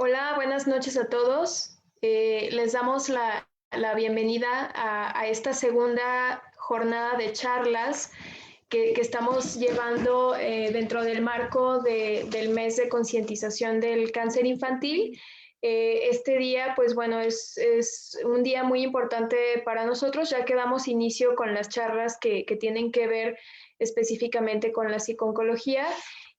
Hola, buenas noches a todos. Les damos la bienvenida a esta segunda jornada de charlas que estamos llevando dentro del marco del mes de concientización del cáncer infantil. Este día, pues bueno, es un día muy importante para nosotros, ya que damos inicio con las charlas que tienen que ver específicamente con la psiconcología.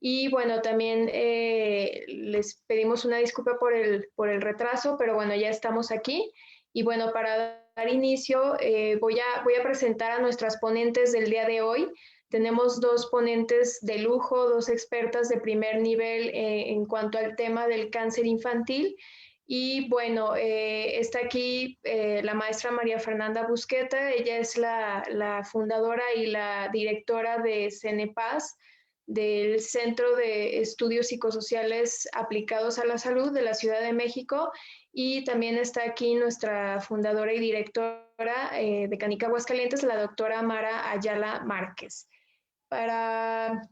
Y bueno, también les pedimos una disculpa por el retraso, pero bueno, ya estamos aquí. Y bueno, para dar inicio, voy a presentar a nuestras ponentes del día de hoy. Tenemos dos ponentes de lujo, dos expertas de primer nivel en cuanto al tema del cáncer infantil. Y bueno, está aquí la maestra María Fernanda Busqueta. Ella es la fundadora y la directora de CENEPAS, del Centro de Estudios Psicosociales Aplicados a la Salud de la Ciudad de México. Y también está aquí nuestra fundadora y directora de Canica Aguascalientes, la doctora Mara Ayala Márquez. Para,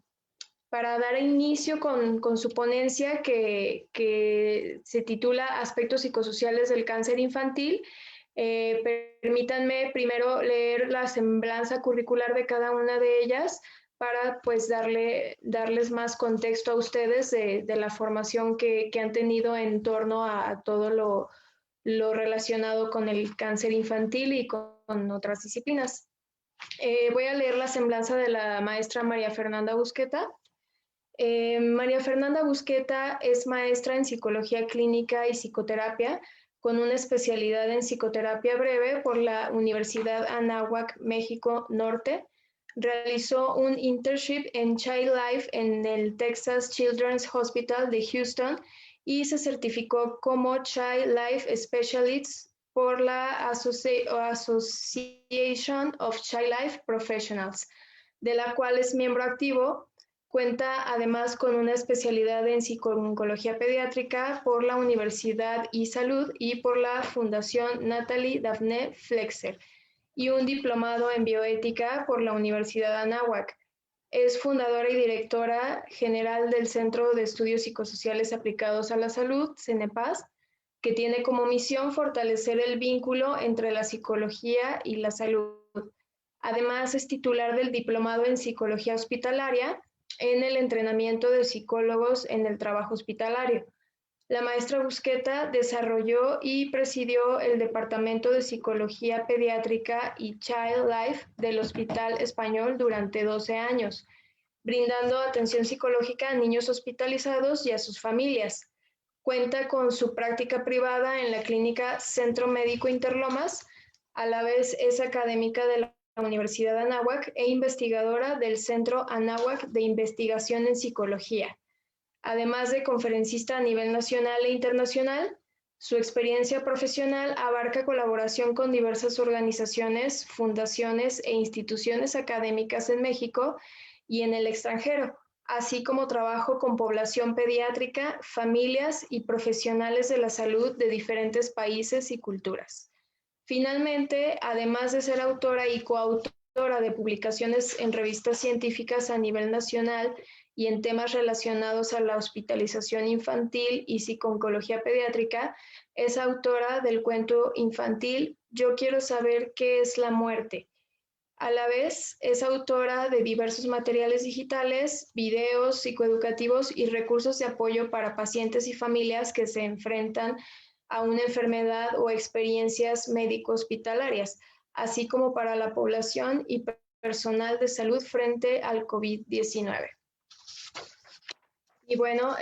para dar inicio con su ponencia que se titula Aspectos psicosociales del cáncer infantil, permítanme primero leer la semblanza curricular de cada una de ellas para pues darles más contexto a ustedes de la formación que han tenido en torno a todo lo relacionado con el cáncer infantil y con otras disciplinas. Voy a leer la semblanza de la maestra María Fernanda Busqueta. María Fernanda Busqueta es maestra en psicología clínica y psicoterapia, con una especialidad en psicoterapia breve por la Universidad Anáhuac, México Norte. Realizó un internship en Child Life en el Texas Children's Hospital de Houston y se certificó como Child Life Specialist por la Association of Child Life Professionals, de la cual es miembro activo. Cuenta además con una especialidad en psico-oncología pediátrica por la Universidad iSalud y por la Fundación Natalie Daphne Flexer, y un diplomado en bioética por la Universidad Anáhuac. Es fundadora y directora general del Centro de Estudios Psicosociales Aplicados a la Salud, CENEPAS, que tiene como misión fortalecer el vínculo entre la psicología y la salud. Además, es titular del diplomado en psicología hospitalaria en el entrenamiento de psicólogos en el trabajo hospitalario. La maestra Busqueta desarrolló y presidió el Departamento de Psicología Pediátrica y Child Life del Hospital Español durante 12 años, brindando atención psicológica a niños hospitalizados y a sus familias. Cuenta con su práctica privada en la clínica Centro Médico Interlomas. A la vez es académica de la Universidad Anáhuac e investigadora del Centro Anáhuac de Investigación en Psicología. Además de conferencista a nivel nacional e internacional, su experiencia profesional abarca colaboración con diversas organizaciones, fundaciones e instituciones académicas en México y en el extranjero, así como trabajo con población pediátrica, familias y profesionales de la salud de diferentes países y culturas. Finalmente, además de ser autora y coautora de publicaciones en revistas científicas a nivel nacional y en temas relacionados a la hospitalización infantil y psico-oncología pediátrica, es autora del cuento infantil Yo quiero saber qué es la muerte. A la vez, es autora de diversos materiales digitales, videos psicoeducativos y recursos de apoyo para pacientes y familias que se enfrentan a una enfermedad o experiencias médico-hospitalarias, así como para la población y personal de salud frente al COVID-19. Y bueno,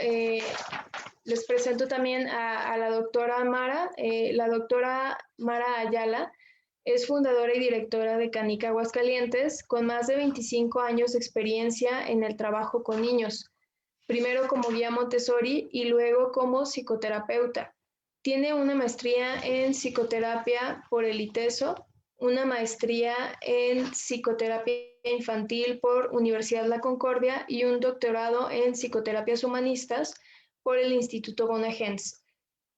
les presento también a la doctora Mara. La doctora Mara Ayala es fundadora y directora de Canica Aguascalientes, con más de 25 años de experiencia en el trabajo con niños, primero como guía Montessori y luego como psicoterapeuta. Tiene una maestría en psicoterapia por el ITESO, una maestría en psicoterapia infantil por Universidad La Concordia y un doctorado en psicoterapias humanistas por el Instituto Bonagens.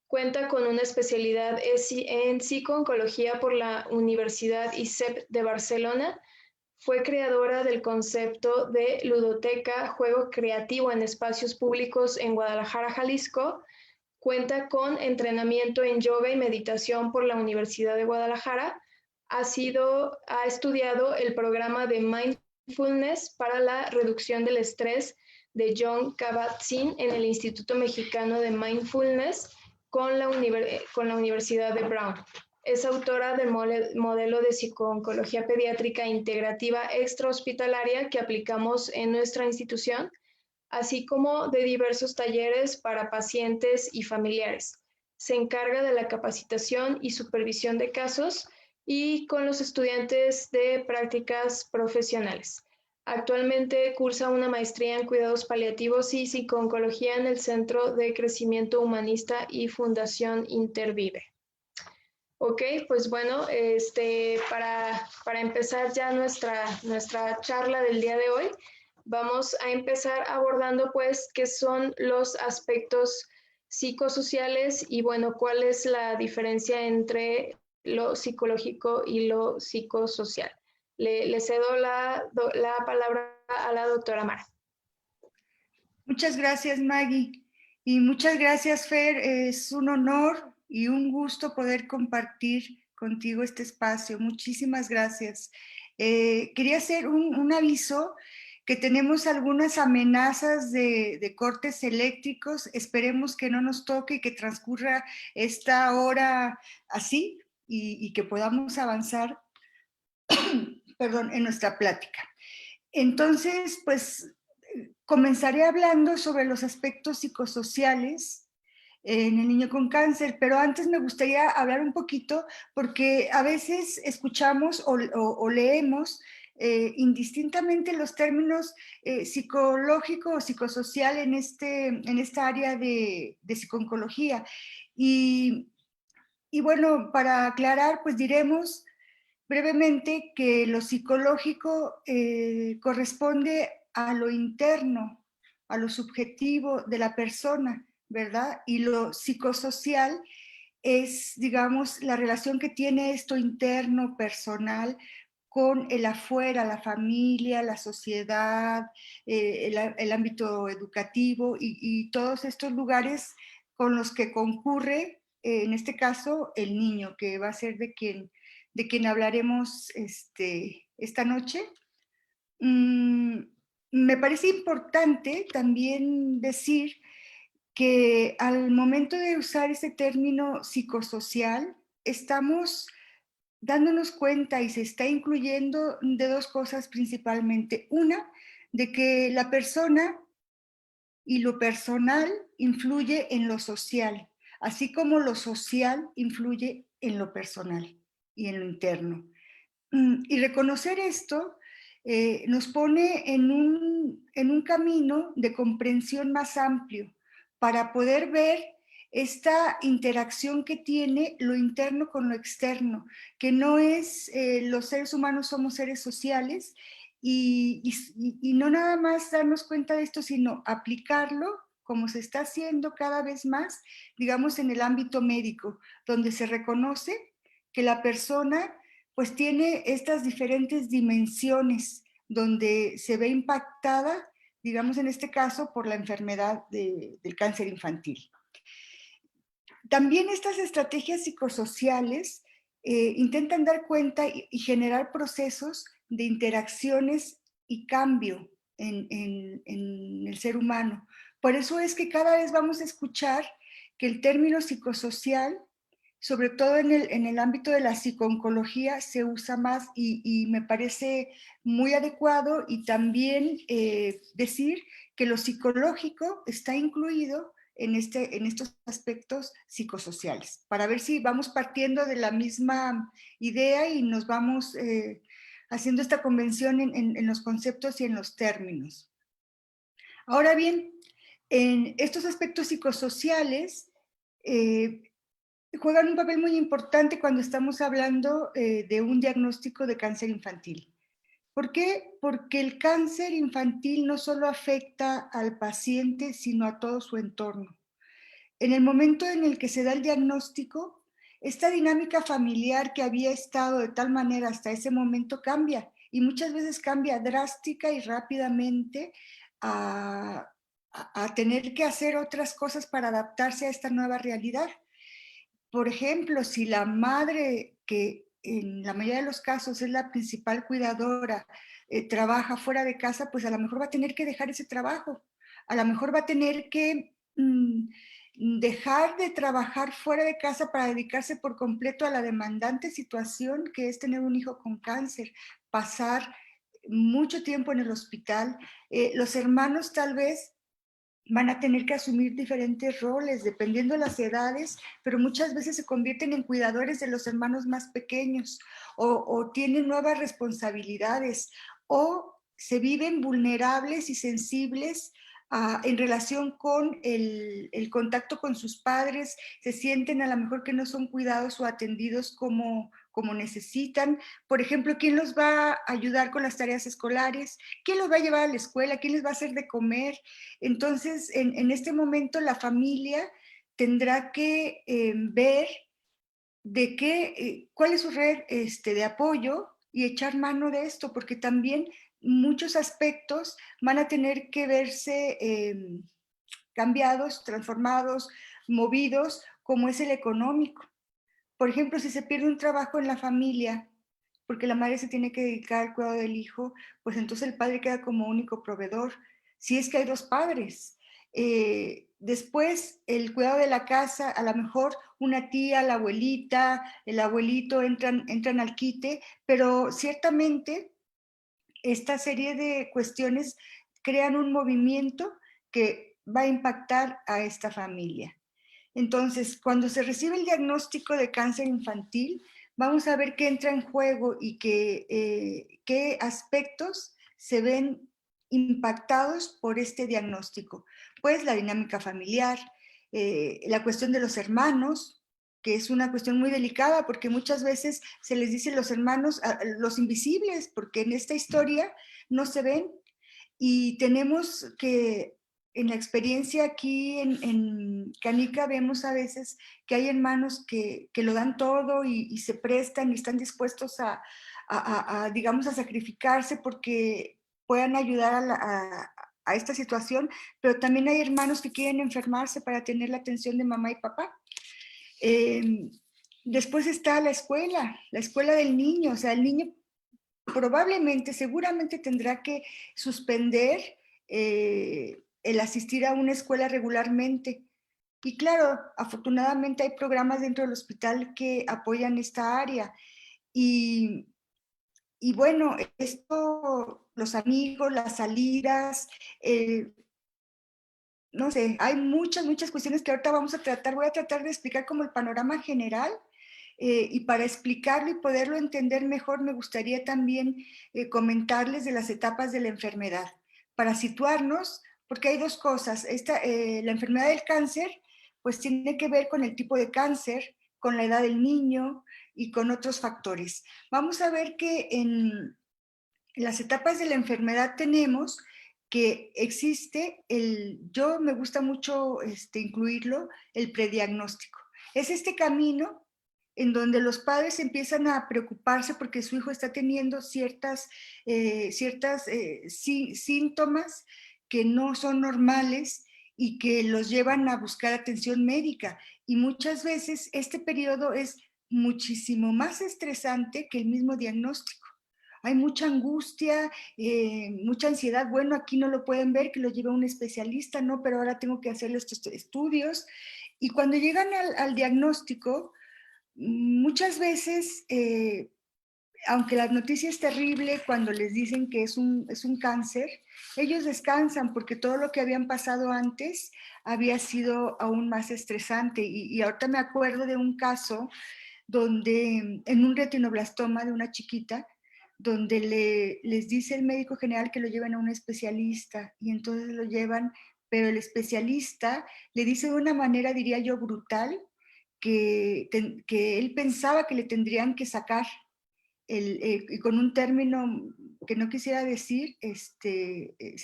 Cuenta con una especialidad en psico-oncología por la Universidad ISEP de Barcelona. Fue creadora del concepto de ludoteca, juego creativo en espacios públicos en Guadalajara, Jalisco. Cuenta con entrenamiento en yoga y meditación por la Universidad de Guadalajara. Ha estudiado el programa de Mindfulness para la reducción del estrés de John Kabat-Zinn en el Instituto Mexicano de Mindfulness con la Universidad de Brown. Es autora del modelo de psicooncología pediátrica integrativa extrahospitalaria que aplicamos en nuestra institución, así como de diversos talleres para pacientes y familiares. Se encarga de la capacitación y supervisión de casos y con los estudiantes de prácticas profesionales. Actualmente cursa una maestría en cuidados paliativos y psicooncología en el Centro de Crecimiento Humanista y Fundación Intervive. Ok, pues bueno, para empezar ya nuestra charla del día de hoy, vamos a empezar abordando pues qué son los aspectos psicosociales y bueno, cuál es la diferencia entre lo psicológico y lo psicosocial. Le cedo la palabra a la doctora Mara. Muchas gracias, Maggie. Y muchas gracias, Fer. Es un honor y un gusto poder compartir contigo este espacio. Muchísimas gracias. Quería hacer un aviso que tenemos algunas amenazas de cortes eléctricos. Esperemos que no nos toque y que transcurra esta hora así y que podamos avanzar perdón, en nuestra plática. Entonces, pues comenzaré hablando sobre los aspectos psicosociales en el niño con cáncer, pero antes me gustaría hablar un poquito porque a veces escuchamos o leemos indistintamente los términos psicológico o psicosocial en esta área de psicooncología. Y bueno, para aclarar, pues diremos brevemente que lo psicológico corresponde a lo interno, a lo subjetivo de la persona, ¿verdad? Y lo psicosocial es, digamos, la relación que tiene esto interno, personal, con el afuera, la familia, la sociedad, el ámbito educativo y todos estos lugares con los que concurre, en este caso, el niño, que va a ser de quien hablaremos esta noche. Me parece importante también decir que al momento de usar ese término psicosocial, estamos dándonos cuenta y se está incluyendo de dos cosas principalmente. Una, de que la persona y lo personal influye en lo social, así como lo social influye en lo personal y en lo interno. Y reconocer esto nos pone en un camino de comprensión más amplio para poder ver esta interacción que tiene lo interno con lo externo, que no es, los seres humanos somos seres sociales y no nada más darnos cuenta de esto, sino aplicarlo como se está haciendo cada vez más, digamos, en el ámbito médico, donde se reconoce que la persona pues tiene estas diferentes dimensiones donde se ve impactada, digamos en este caso, por la enfermedad del cáncer infantil. También estas estrategias psicosociales intentan dar cuenta y generar procesos de interacciones y cambio en el ser humano. Por eso es que cada vez vamos a escuchar que el término psicosocial, sobre todo en el ámbito de la psicooncología, se usa más y me parece muy adecuado, y también decir que lo psicológico está incluido en estos aspectos psicosociales, para ver si vamos partiendo de la misma idea y nos vamos haciendo esta convención en los conceptos y en los términos. Ahora bien, en estos aspectos psicosociales juegan un papel muy importante cuando estamos hablando de un diagnóstico de cáncer infantil. ¿Por qué? Porque el cáncer infantil no solo afecta al paciente, sino a todo su entorno. En el momento en el que se da el diagnóstico, esta dinámica familiar que había estado de tal manera hasta ese momento cambia, y muchas veces cambia drástica y rápidamente a tener que hacer otras cosas para adaptarse a esta nueva realidad. Por ejemplo, si la madre, que en la mayoría de los casos es la principal cuidadora, trabaja fuera de casa, pues a lo mejor va a tener que dejar ese trabajo. A lo mejor va a tener que dejar de trabajar fuera de casa para dedicarse por completo a la demandante situación que es tener un hijo con cáncer, pasar mucho tiempo en el hospital. Los hermanos tal vez van a tener que asumir diferentes roles dependiendo de las edades, pero muchas veces se convierten en cuidadores de los hermanos más pequeños o tienen nuevas responsabilidades o se viven vulnerables y sensibles en relación con el contacto con sus padres, se sienten a lo mejor que no son cuidados o atendidos como necesitan. Por ejemplo, ¿quién los va a ayudar con las tareas escolares? ¿Quién los va a llevar a la escuela? ¿Quién les va a hacer de comer? Entonces, en este momento la familia tendrá que ver de cuál es su red de apoyo y echar mano de esto, porque también muchos aspectos van a tener que verse cambiados, transformados, movidos, como es el económico. Por ejemplo, si se pierde un trabajo en la familia, porque la madre se tiene que dedicar al cuidado del hijo, pues entonces el padre queda como único proveedor, si es que hay dos padres. Después, el cuidado de la casa, a lo mejor una tía, la abuelita, el abuelito entran al quite, pero ciertamente esta serie de cuestiones crean un movimiento que va a impactar a esta familia. Entonces, cuando se recibe el diagnóstico de cáncer infantil, vamos a ver qué entra en juego y qué aspectos se ven impactados por este diagnóstico. Pues la dinámica familiar, la cuestión de los hermanos, que es una cuestión muy delicada porque muchas veces se les dice los hermanos, los invisibles, porque en esta historia no se ven y tenemos que, en la experiencia aquí en Canica, vemos a veces que hay hermanos que lo dan todo y se prestan y están dispuestos digamos, a sacrificarse porque puedan ayudar a esta situación, pero también hay hermanos que quieren enfermarse para tener la atención de mamá y papá. Eh, Después está la escuela del niño, o sea, el niño probablemente, seguramente tendrá que suspender el asistir a una escuela regularmente. Y claro, afortunadamente hay programas dentro del hospital que apoyan esta área. Y, y bueno, esto, los amigos, las salidas, no sé, hay muchas cuestiones que ahorita vamos a tratar, voy a tratar de explicar como el panorama general y para explicarlo y poderlo entender mejor me gustaría también comentarles de las etapas de la enfermedad, para situarnos, porque hay dos cosas, la enfermedad del cáncer pues tiene que ver con el tipo de cáncer, con la edad del niño y con otros factores. Vamos a ver que en las etapas de la enfermedad tenemos que existe yo me gusta mucho incluirlo, el prediagnóstico. Es este camino en donde los padres empiezan a preocuparse porque su hijo está teniendo ciertas síntomas que no son normales y que los llevan a buscar atención médica. Y muchas veces este periodo es muchísimo más estresante que el mismo diagnóstico. Hay mucha angustia, mucha ansiedad. Bueno, aquí no lo pueden ver, que lo lleva un especialista, ¿no? Pero ahora tengo que hacerle estos estudios. Y cuando llegan al diagnóstico, muchas veces, aunque la noticia es terrible cuando les dicen que es un cáncer, ellos descansan porque todo lo que habían pasado antes había sido aún más estresante. Y ahorita me acuerdo de un caso donde en un retinoblastoma de una chiquita, donde les dice el médico general que lo lleven a un especialista y entonces lo llevan, pero el especialista le dice de una manera, diría yo, brutal, que él pensaba que le tendrían que sacar, y con un término que no quisiera decir,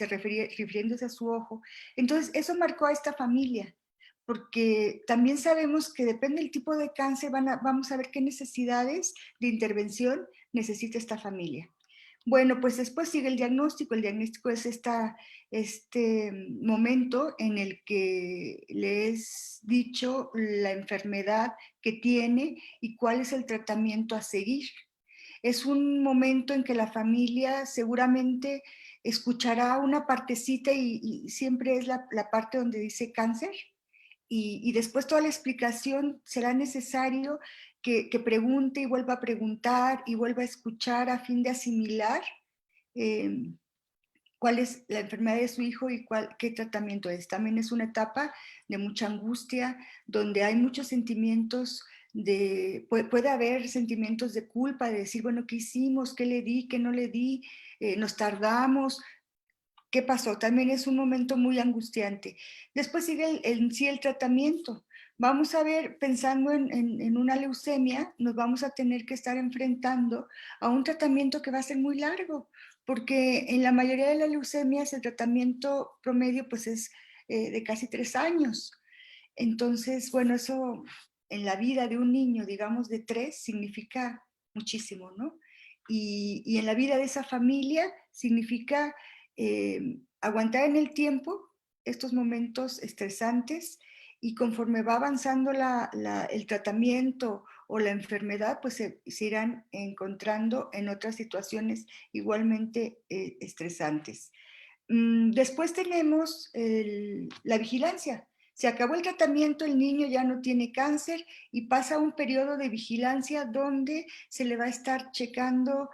refiriéndose a su ojo. Entonces, eso marcó a esta familia, porque también sabemos que depende del tipo de cáncer, vamos a ver qué necesidades de intervención necesita esta familia. Bueno, pues después sigue el diagnóstico. El diagnóstico es este momento en el que le es dicho la enfermedad que tiene y cuál es el tratamiento a seguir. Es un momento en que la familia seguramente escuchará una partecita y siempre es la parte donde dice cáncer. Y después toda la explicación será necesario que pregunte y vuelva a preguntar y vuelva a escuchar a fin de asimilar eh, cuál es la enfermedad de su hijo y qué tratamiento es. También es una etapa de mucha angustia, donde hay muchos sentimientos puede haber sentimientos de culpa, de decir, bueno, ¿qué hicimos? ¿Qué le di? ¿Qué no le di? Nos tardamos. ¿Qué pasó? También es un momento muy angustiante. Después sigue sí el tratamiento. Vamos a ver, pensando en una leucemia, nos vamos a tener que estar enfrentando a un tratamiento que va a ser muy largo, porque en la mayoría de las leucemias el tratamiento promedio pues es de casi 3 años. Entonces, bueno, eso en la vida de un niño, digamos, de 3, significa muchísimo, ¿no? Y en la vida de esa familia significa aguantar en el tiempo estos momentos estresantes y conforme va avanzando el tratamiento o la enfermedad, pues se irán encontrando en otras situaciones igualmente estresantes. Después tenemos la vigilancia. Se acabó el tratamiento, el niño ya no tiene cáncer y pasa a un periodo de vigilancia donde se le va a estar checando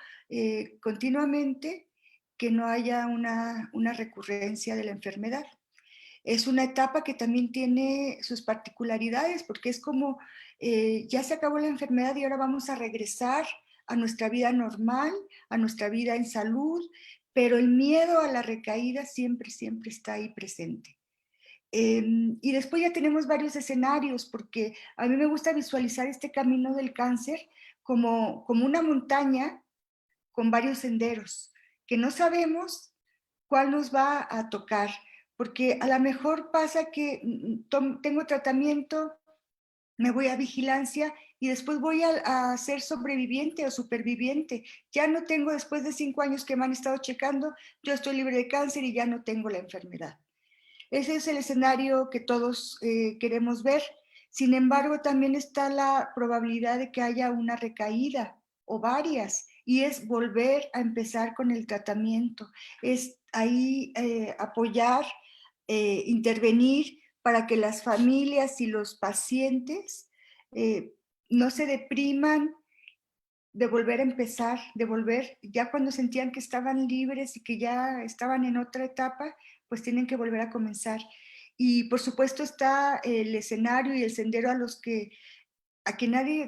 continuamente que no haya una recurrencia de la enfermedad. Es una etapa que también tiene sus particularidades porque es como ya se acabó la enfermedad y ahora vamos a regresar a nuestra vida normal, a nuestra vida en salud, pero el miedo a la recaída siempre, siempre está ahí presente. Y después ya tenemos varios escenarios, porque a mí me gusta visualizar este camino del cáncer como una montaña con varios senderos, que no sabemos cuál nos va a tocar, porque a lo mejor pasa que tengo tratamiento, me voy a vigilancia y después voy a ser sobreviviente o superviviente. Ya no tengo, después de 5 años que me han estado checando, yo estoy libre de cáncer y ya no tengo la enfermedad. Ese es el escenario que todos queremos ver. Sin embargo, también está la probabilidad de que haya una recaída o varias, y es volver a empezar con el tratamiento. Es ahí apoyar, intervenir para que las familias y los pacientes eh, no se depriman, de volver a empezar, de volver, ya cuando sentían que estaban libres y que ya estaban en otra etapa, pues tienen que volver a comenzar. Y por supuesto está el escenario y el sendero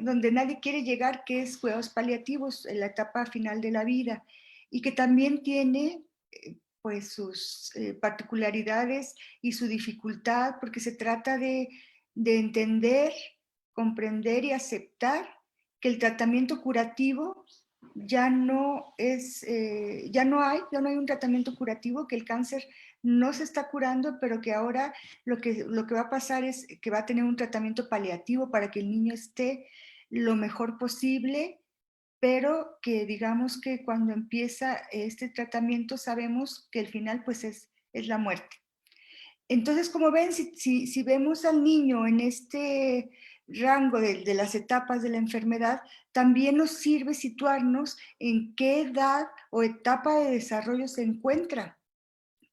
donde nadie quiere llegar, que es cuidados paliativos en la etapa final de la vida, y que también tiene pues sus particularidades y su dificultad, porque se trata de entender, comprender y aceptar que el tratamiento curativo ya no hay un tratamiento curativo, que el cáncer no se está curando, pero que ahora lo que va a pasar es que va a tener un tratamiento paliativo para que el niño esté lo mejor posible, pero que digamos que cuando empieza este tratamiento sabemos que el final pues es la muerte. Entonces, como ven, si vemos al niño en este rango de las etapas de la enfermedad, también nos sirve situarnos en qué edad o etapa de desarrollo se encuentra,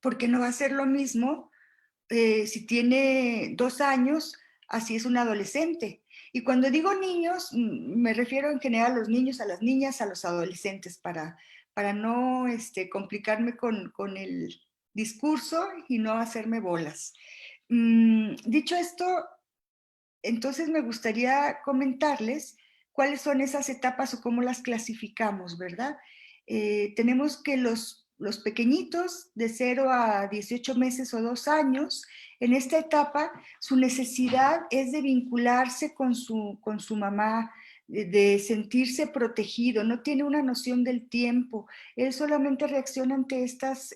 porque no va a ser lo mismo si tiene 2 años, así es un adolescente. Y cuando digo niños, me refiero en general a los niños, a las niñas, a los adolescentes, para no complicarme con el discurso y no hacerme bolas. Dicho esto, entonces me gustaría comentarles cuáles son esas etapas o cómo las clasificamos, ¿verdad? Tenemos que los pequeñitos de 0 a 18 meses o 2 años, en esta etapa su necesidad es de vincularse con su mamá, de sentirse protegido, no tiene una noción del tiempo, él solamente reacciona ante estas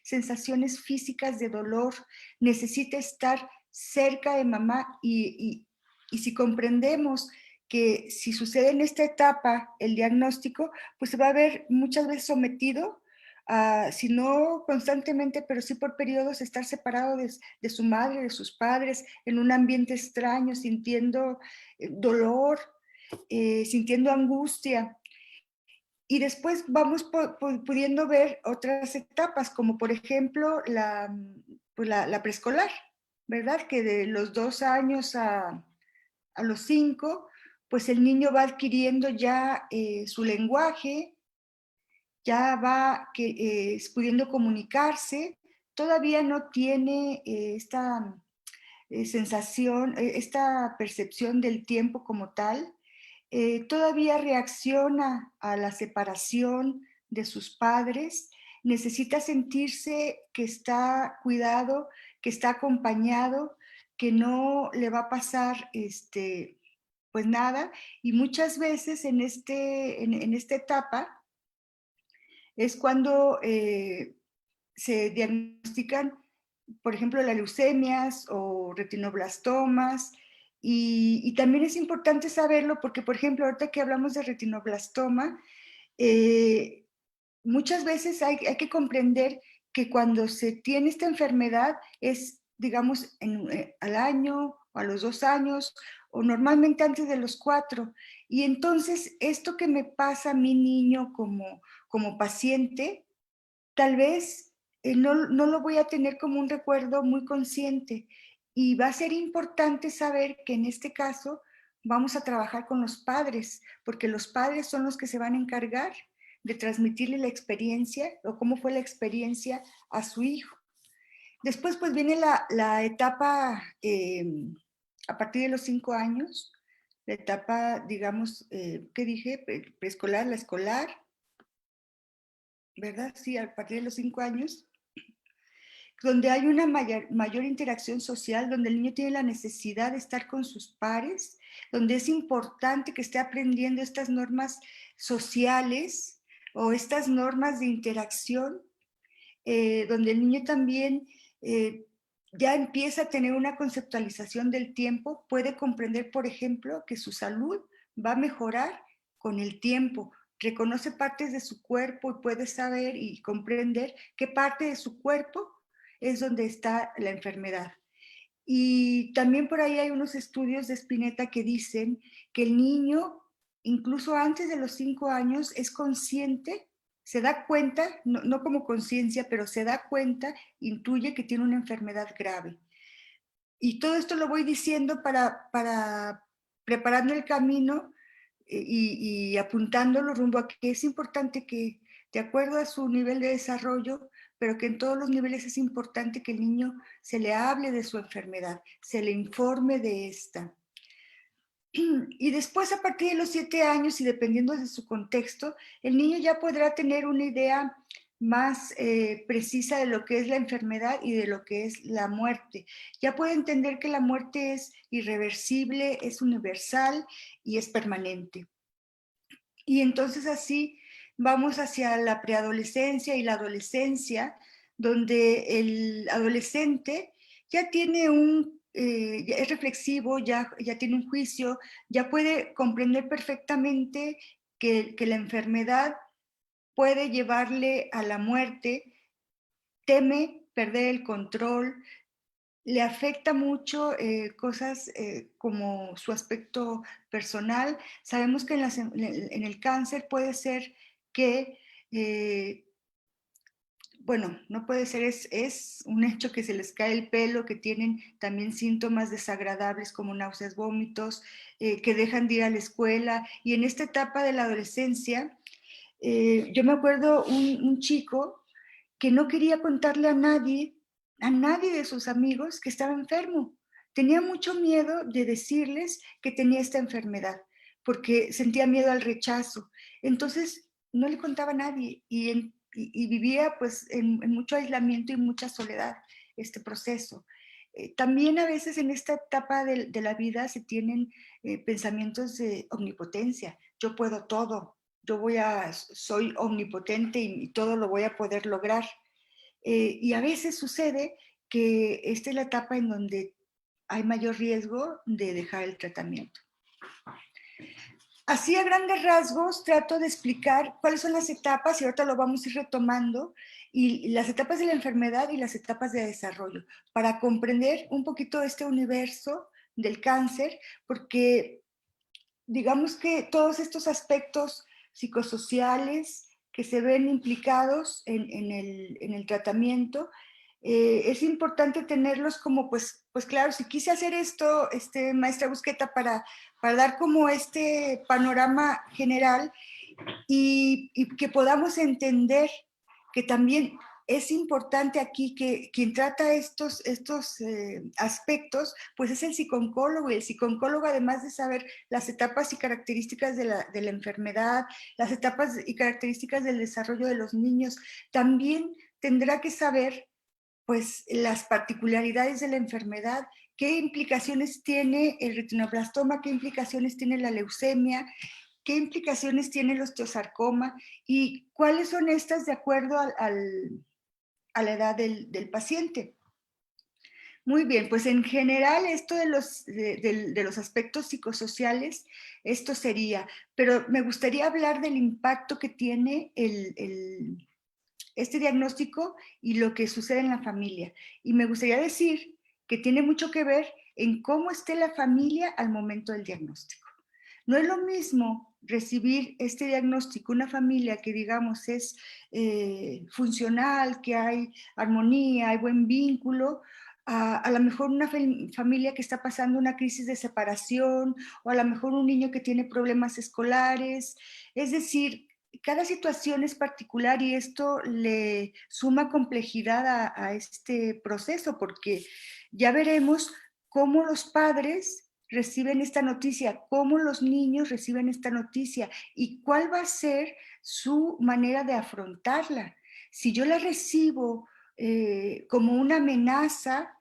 sensaciones físicas de dolor, necesita estar cerca de mamá y si comprendemos que si sucede en esta etapa el diagnóstico, pues se va a ver muchas veces sometido a, si no constantemente, pero sí por periodos, estar separado de su madre, de sus padres, en un ambiente extraño, sintiendo dolor, sintiendo angustia. Y después vamos pudiendo ver otras etapas, como por ejemplo la preescolar, ¿verdad? Que de los 2 años a los 5, pues el niño va adquiriendo ya su lenguaje, ya va pudiendo comunicarse, todavía no tiene esta sensación, esta percepción del tiempo como tal, todavía reacciona a la separación de sus padres, necesita sentirse que está cuidado, que está acompañado, que no le va a pasar pues nada. Y muchas veces en esta etapa es cuando se diagnostican, por ejemplo, las leucemias o retinoblastomas. Y también es importante saberlo porque, por ejemplo, ahorita que hablamos de retinoblastoma, eh, muchas veces hay que comprender que cuando se tiene esta enfermedad es, digamos, al año o a los 2 años o normalmente antes de los 4. Y entonces esto que me pasa a mi niño como paciente, tal vez no lo voy a tener como un recuerdo muy consciente. Y va a ser importante saber que en este caso vamos a trabajar con los padres, porque los padres son los que se van a encargar de transmitirle la experiencia o cómo fue la experiencia a su hijo. Después pues viene la etapa a partir de los 5 años, la etapa, digamos, ¿qué dije? Preescolar, la escolar, ¿verdad? Sí, a partir de los 5 años, donde hay una mayor interacción social, donde el niño tiene la necesidad de estar con sus pares, donde es importante que esté aprendiendo estas normas sociales o estas normas de interacción, donde el niño también ya empieza a tener una conceptualización del tiempo, puede comprender, por ejemplo, que su salud va a mejorar con el tiempo, reconoce partes de su cuerpo y puede saber y comprender qué parte de su cuerpo es donde está la enfermedad. Y también por ahí hay unos estudios de Spinetta que dicen que el niño, incluso antes de los 5 años, es consciente, se da cuenta, no como conciencia, pero se da cuenta, intuye que tiene una enfermedad grave. Y todo esto lo voy diciendo para preparando el camino y apuntándolo rumbo a que es importante que, de acuerdo a su nivel de desarrollo, pero que en todos los niveles es importante que el niño se le hable de su enfermedad, se le informe de esta. Y después, a partir de los 7 años y dependiendo de su contexto, el niño ya podrá tener una idea más precisa de lo que es la enfermedad y de lo que es la muerte. Ya puede entender que la muerte es irreversible, es universal y es permanente. Y entonces así vamos hacia la preadolescencia y la adolescencia, donde el adolescente ya tiene ya es reflexivo, ya tiene un juicio, ya puede comprender perfectamente que la enfermedad puede llevarle a la muerte, teme perder el control, le afecta mucho cosas como su aspecto personal. Sabemos que en el cáncer puede ser que, bueno, no puede ser, es un hecho que se les cae el pelo, que tienen también síntomas desagradables como náuseas, vómitos, que dejan de ir a la escuela. Y en esta etapa de la adolescencia, yo me acuerdo un chico que no quería contarle a nadie de sus amigos que estaba enfermo. Tenía mucho miedo de decirles que tenía esta enfermedad, porque sentía miedo al rechazo. Entonces, no le contaba a nadie y vivía pues en mucho aislamiento y mucha soledad este proceso. También a veces en esta etapa de la vida se tienen pensamientos de omnipotencia. Yo puedo todo, soy omnipotente y todo lo voy a poder lograr. Y a veces sucede que esta es la etapa en donde hay mayor riesgo de dejar el tratamiento. Así a grandes rasgos trato de explicar cuáles son las etapas, y ahorita lo vamos a ir retomando, y las etapas de la enfermedad y las etapas de desarrollo, para comprender un poquito este universo del cáncer, porque digamos que todos estos aspectos psicosociales que se ven implicados en el tratamiento, es importante tenerlos como, pues claro, si quise hacer esto, maestra Busqueta, para dar como este panorama general y que podamos entender que también es importante aquí que quien trata estos aspectos, pues es el psicooncólogo, y el psicooncólogo, además de saber las etapas y características de la enfermedad, las etapas y características del desarrollo de los niños, también tendrá que saber pues las particularidades de la enfermedad, qué implicaciones tiene el retinoblastoma, qué implicaciones tiene la leucemia, qué implicaciones tiene el osteosarcoma y cuáles son estas de acuerdo a la edad del paciente. Muy bien, pues en general esto de los aspectos psicosociales, esto sería, pero me gustaría hablar del impacto que tiene este diagnóstico y lo que sucede en la familia. Y me gustaría decir que tiene mucho que ver en cómo esté la familia al momento del diagnóstico. No es lo mismo recibir este diagnóstico, una familia que digamos es funcional, que hay armonía, hay buen vínculo, a lo mejor una familia que está pasando una crisis de separación, o a lo mejor un niño que tiene problemas escolares. Es decir, cada situación es particular y esto le suma complejidad a este proceso, porque ya veremos cómo los padres reciben esta noticia, cómo los niños reciben esta noticia y cuál va a ser su manera de afrontarla. Si yo la recibo como una amenaza,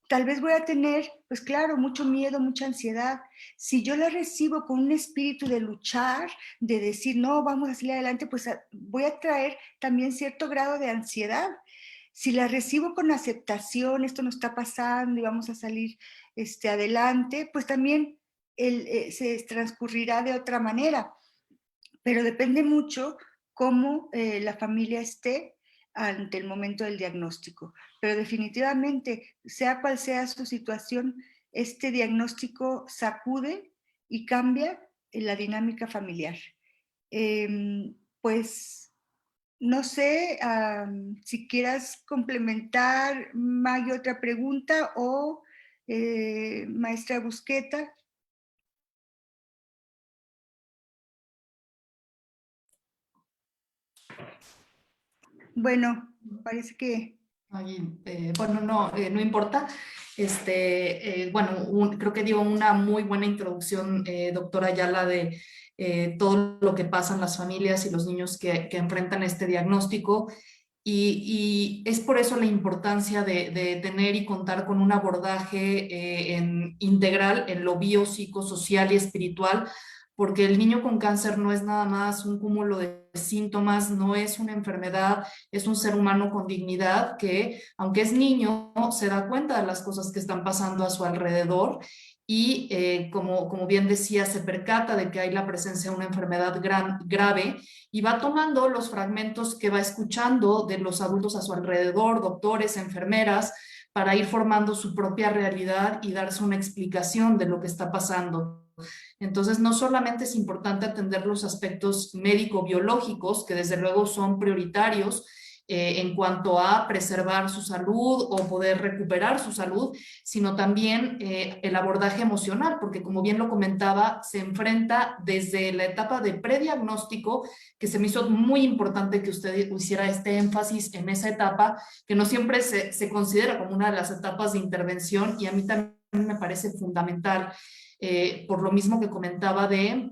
tal vez voy a tener, pues claro, mucho miedo, mucha ansiedad. Si yo la recibo con un espíritu de luchar, de decir, no, vamos a salir adelante, pues voy a traer también cierto grado de ansiedad. Si la recibo con aceptación, esto no está pasando y vamos a salir adelante, pues también se transcurrirá de otra manera. Pero depende mucho cómo la familia esté ante el momento del diagnóstico. Pero definitivamente, sea cual sea su situación, este diagnóstico sacude y cambia la dinámica familiar. Pues no sé si quieras complementar, Maggie, otra pregunta o maestra Busqueta. Bueno, parece que... Bueno, no, no importa. Bueno, creo que dio una muy buena introducción, doctora Ayala, de todo lo que pasa en las familias y los niños que enfrentan este diagnóstico. Y es por eso la importancia de tener y contar con un abordaje integral en lo biopsicosocial y espiritual, porque el niño con cáncer no es nada más un cúmulo de síntomas, no es una enfermedad, es un ser humano con dignidad que, aunque es niño, se da cuenta de las cosas que están pasando a su alrededor y, como bien decía, se percata de que hay la presencia de una enfermedad grave y va tomando los fragmentos que va escuchando de los adultos a su alrededor, doctores, enfermeras, para ir formando su propia realidad y darse una explicación de lo que está pasando. Entonces, no solamente es importante atender los aspectos médico-biológicos, que desde luego son prioritarios en cuanto a preservar su salud o poder recuperar su salud, sino también el abordaje emocional, porque como bien lo comentaba, se enfrenta desde la etapa de prediagnóstico, que se me hizo muy importante que usted hiciera este énfasis en esa etapa, que no siempre se considera como una de las etapas de intervención, y a mí también me parece fundamental. Por lo mismo que comentaba de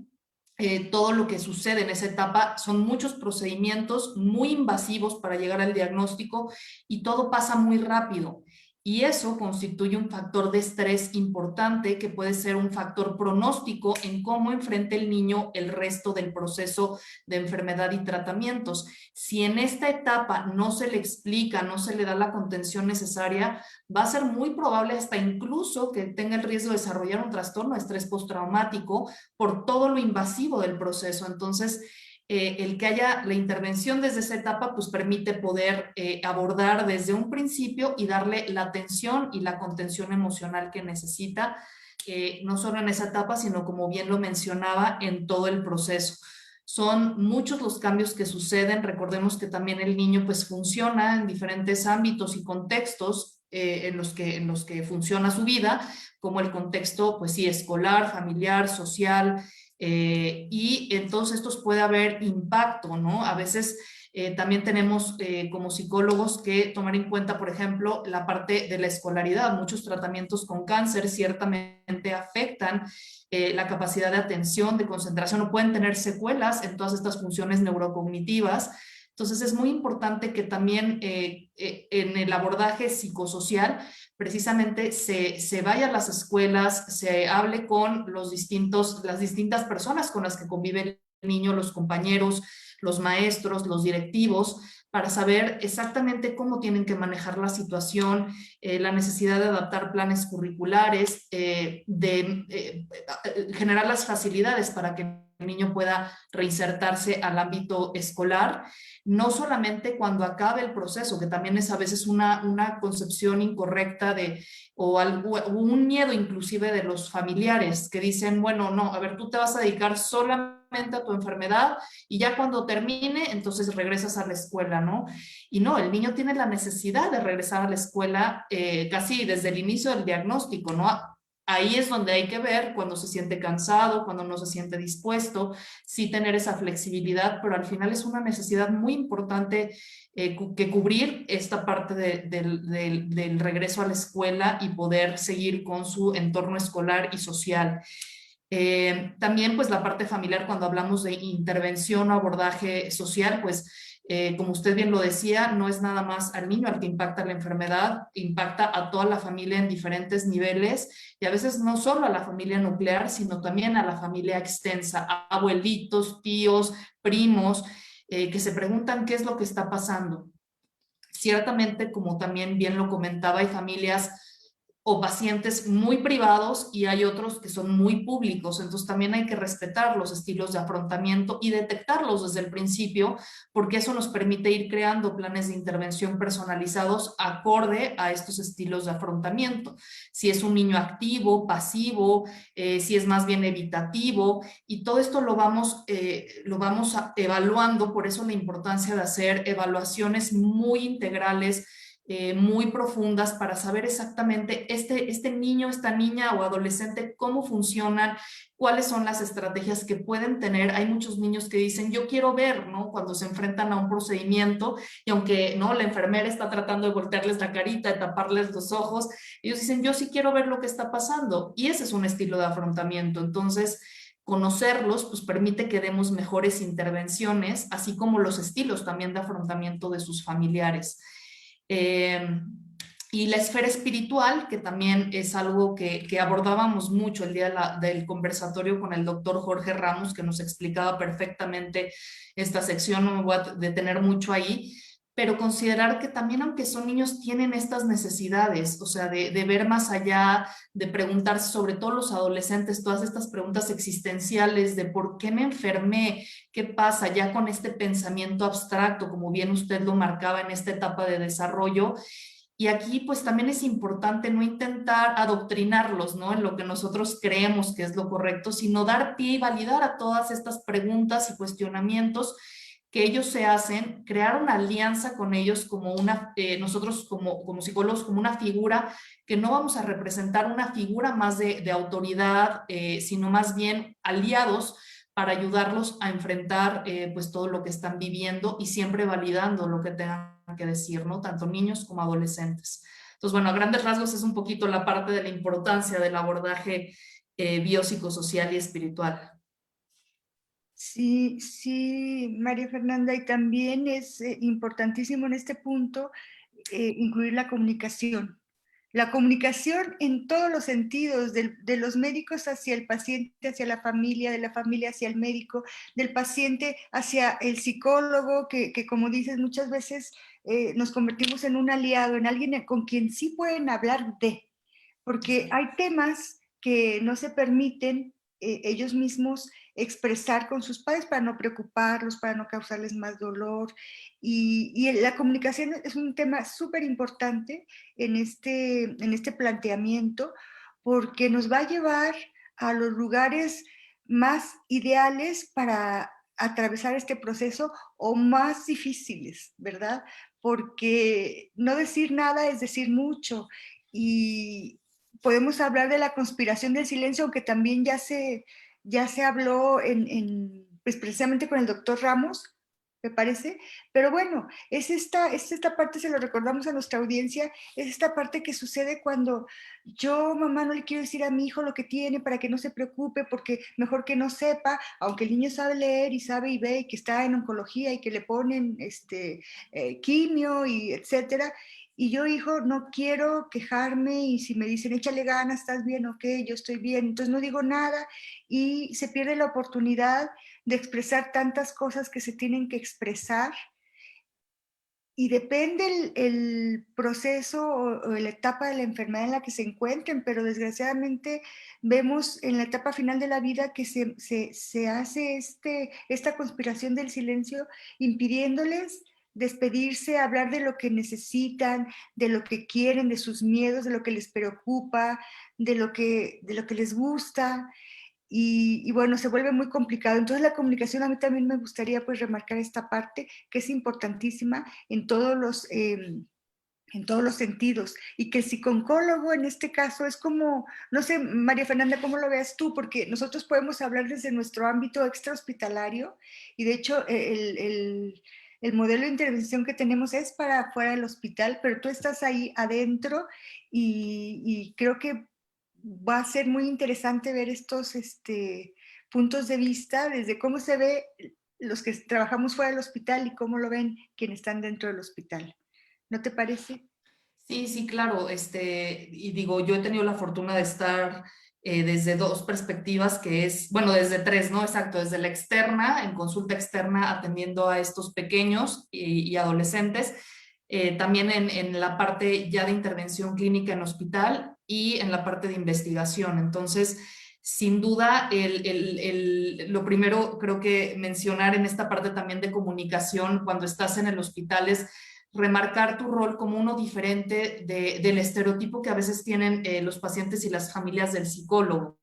todo lo que sucede en esa etapa, son muchos procedimientos muy invasivos para llegar al diagnóstico y todo pasa muy rápido. y eso constituye un factor de estrés importante que puede ser un factor pronóstico en cómo enfrenta el niño el resto del proceso de enfermedad y tratamientos. Si en esta etapa no se le explica, no se le da la contención necesaria, va a ser muy probable hasta incluso que tenga el riesgo de desarrollar un trastorno de estrés postraumático por todo lo invasivo del proceso. Entonces, el que haya la intervención desde esa etapa, pues permite poder abordar desde un principio y darle la atención y la contención emocional que necesita, no solo en esa etapa, sino como bien lo mencionaba, en todo el proceso. Son muchos los cambios que suceden. Recordemos que también el niño pues funciona en diferentes ámbitos y contextos en los que funciona su vida, como el contexto pues sí, escolar, familiar, social, y en todos estos puede haber impacto, ¿no? A veces también tenemos como psicólogos que tomar en cuenta, por ejemplo, la parte de la escolaridad. Muchos tratamientos con cáncer ciertamente afectan la capacidad de atención, de concentración, o pueden tener secuelas en todas estas funciones neurocognitivas. Entonces es muy importante que también en el abordaje psicosocial precisamente se vaya a las escuelas, se hable con las distintas personas con las que convive el niño, los compañeros, los maestros, los directivos, para saber exactamente cómo tienen que manejar la situación, la necesidad de adaptar planes curriculares, generar las facilidades para que el niño pueda reinsertarse al ámbito escolar, no solamente cuando acabe el proceso, que también es a veces una concepción incorrecta o un miedo inclusive de los familiares que dicen, bueno, no, a ver, tú te vas a dedicar solamente a tu enfermedad y ya cuando termine, entonces regresas a la escuela, ¿no? Y no, el niño tiene la necesidad de regresar a la escuela casi desde el inicio del diagnóstico, ¿no? Ahí es donde hay que ver cuando se siente cansado, cuando no se siente dispuesto, sí tener esa flexibilidad, pero al final es una necesidad muy importante que cubrir esta parte del regreso a la escuela y poder seguir con su entorno escolar y social. También pues la parte familiar, cuando hablamos de intervención o abordaje social, pues como usted bien lo decía, no es nada más al niño al que impacta la enfermedad, impacta a toda la familia en diferentes niveles y a veces no solo a la familia nuclear, sino también a la familia extensa, a abuelitos, tíos, primos, que se preguntan qué es lo que está pasando. Ciertamente, como también bien lo comentaba, hay familias o pacientes muy privados y hay otros que son muy públicos. Entonces también hay que respetar los estilos de afrontamiento y detectarlos desde el principio, porque eso nos permite ir creando planes de intervención personalizados acorde a estos estilos de afrontamiento. Si es un niño activo, pasivo, si es más bien evitativo, y todo esto lo vamos evaluando, por eso la importancia de hacer evaluaciones muy integrales, muy profundas para saber exactamente este niño, esta niña o adolescente, cómo funcionan, cuáles son las estrategias que pueden tener. Hay muchos niños que dicen, yo quiero ver, ¿no? Cuando se enfrentan a un procedimiento y aunque, ¿no? La enfermera está tratando de voltearles la carita, de taparles los ojos, ellos dicen, yo sí quiero ver lo que está pasando. Y ese es un estilo de afrontamiento. Entonces, conocerlos pues permite que demos mejores intervenciones, así como los estilos también de afrontamiento de sus familiares. Eh, y la esfera espiritual, que también es algo que abordábamos mucho el día del conversatorio con el doctor Jorge Ramos, que nos explicaba perfectamente esta sección, no me voy a detener mucho ahí, pero considerar que también aunque son niños tienen estas necesidades, o sea, de ver más allá, de preguntarse, sobre todo los adolescentes, todas estas preguntas existenciales de por qué me enfermé, qué pasa ya con este pensamiento abstracto, como bien usted lo marcaba en esta etapa de desarrollo. Y aquí pues también es importante no intentar adoctrinarlos, ¿no? En lo que nosotros creemos que es lo correcto, sino dar pie y validar a todas estas preguntas y cuestionamientos que ellos se hacen, crear una alianza con ellos como nosotros como psicólogos, como una figura que no vamos a representar una figura más de autoridad, sino más bien aliados para ayudarlos a enfrentar pues todo lo que están viviendo y siempre validando lo que tengan que decir, ¿no? Tanto niños como adolescentes. Entonces, bueno, a grandes rasgos es un poquito la parte de la importancia del abordaje biopsicosocial y espiritual. Sí, sí, María Fernanda, y también es importantísimo en este punto incluir la comunicación. La comunicación en todos los sentidos, de los médicos hacia el paciente, hacia la familia, de la familia hacia el médico, del paciente hacia el psicólogo, que como dices, muchas veces nos convertimos en un aliado, en alguien con quien sí pueden hablar porque hay temas que no se permiten ellos mismos expresar con sus padres para no preocuparlos, para no causarles más dolor. Y la comunicación es un tema súper importante en este planteamiento porque nos va a llevar a los lugares más ideales para atravesar este proceso o más difíciles, ¿verdad? Porque no decir nada es decir mucho y podemos hablar de la conspiración del silencio, aunque también ya se habló pues precisamente con el doctor Ramos, me parece, pero bueno, es esta parte, se lo recordamos a nuestra audiencia, es esta parte que sucede cuando yo, mamá, no le quiero decir a mi hijo lo que tiene para que no se preocupe, porque mejor que no sepa, aunque el niño sabe leer y sabe y ve y que está en oncología y que le ponen quimio y etcétera, y yo, hijo, no quiero quejarme y si me dicen, échale ganas, estás bien, ok, yo estoy bien, entonces no digo nada y se pierde la oportunidad de expresar tantas cosas que se tienen que expresar y depende el proceso o la etapa de la enfermedad en la que se encuentren, pero desgraciadamente vemos en la etapa final de la vida que se hace esta conspiración del silencio impidiéndoles despedirse, hablar de lo que necesitan, de lo que quieren, de sus miedos, de lo que les preocupa, de lo que les gusta. Y bueno, se vuelve muy complicado. Entonces la comunicación a mí también me gustaría pues remarcar esta parte que es importantísima en todos los sentidos y que el psicólogo en este caso es como, no sé, María Fernanda, ¿cómo lo veas tú? Porque nosotros podemos hablar desde nuestro ámbito extrahospitalario y de hecho el modelo de intervención que tenemos es para fuera del hospital, pero tú estás ahí adentro y creo que va a ser muy interesante ver estos puntos de vista desde cómo se ve los que trabajamos fuera del hospital y cómo lo ven quienes están dentro del hospital. ¿No te parece? Sí, sí, claro. Y digo, yo he tenido la fortuna de estar desde dos perspectivas, que es, bueno, desde tres, ¿no? Exacto, desde la externa, en consulta externa, atendiendo a estos pequeños y adolescentes, también en la parte ya de intervención clínica en hospital y en la parte de investigación. Entonces, sin duda, lo primero creo que mencionar en esta parte también de comunicación cuando estás en el hospital es remarcar tu rol como uno diferente del estereotipo que a veces tienen los pacientes y las familias del psicólogo.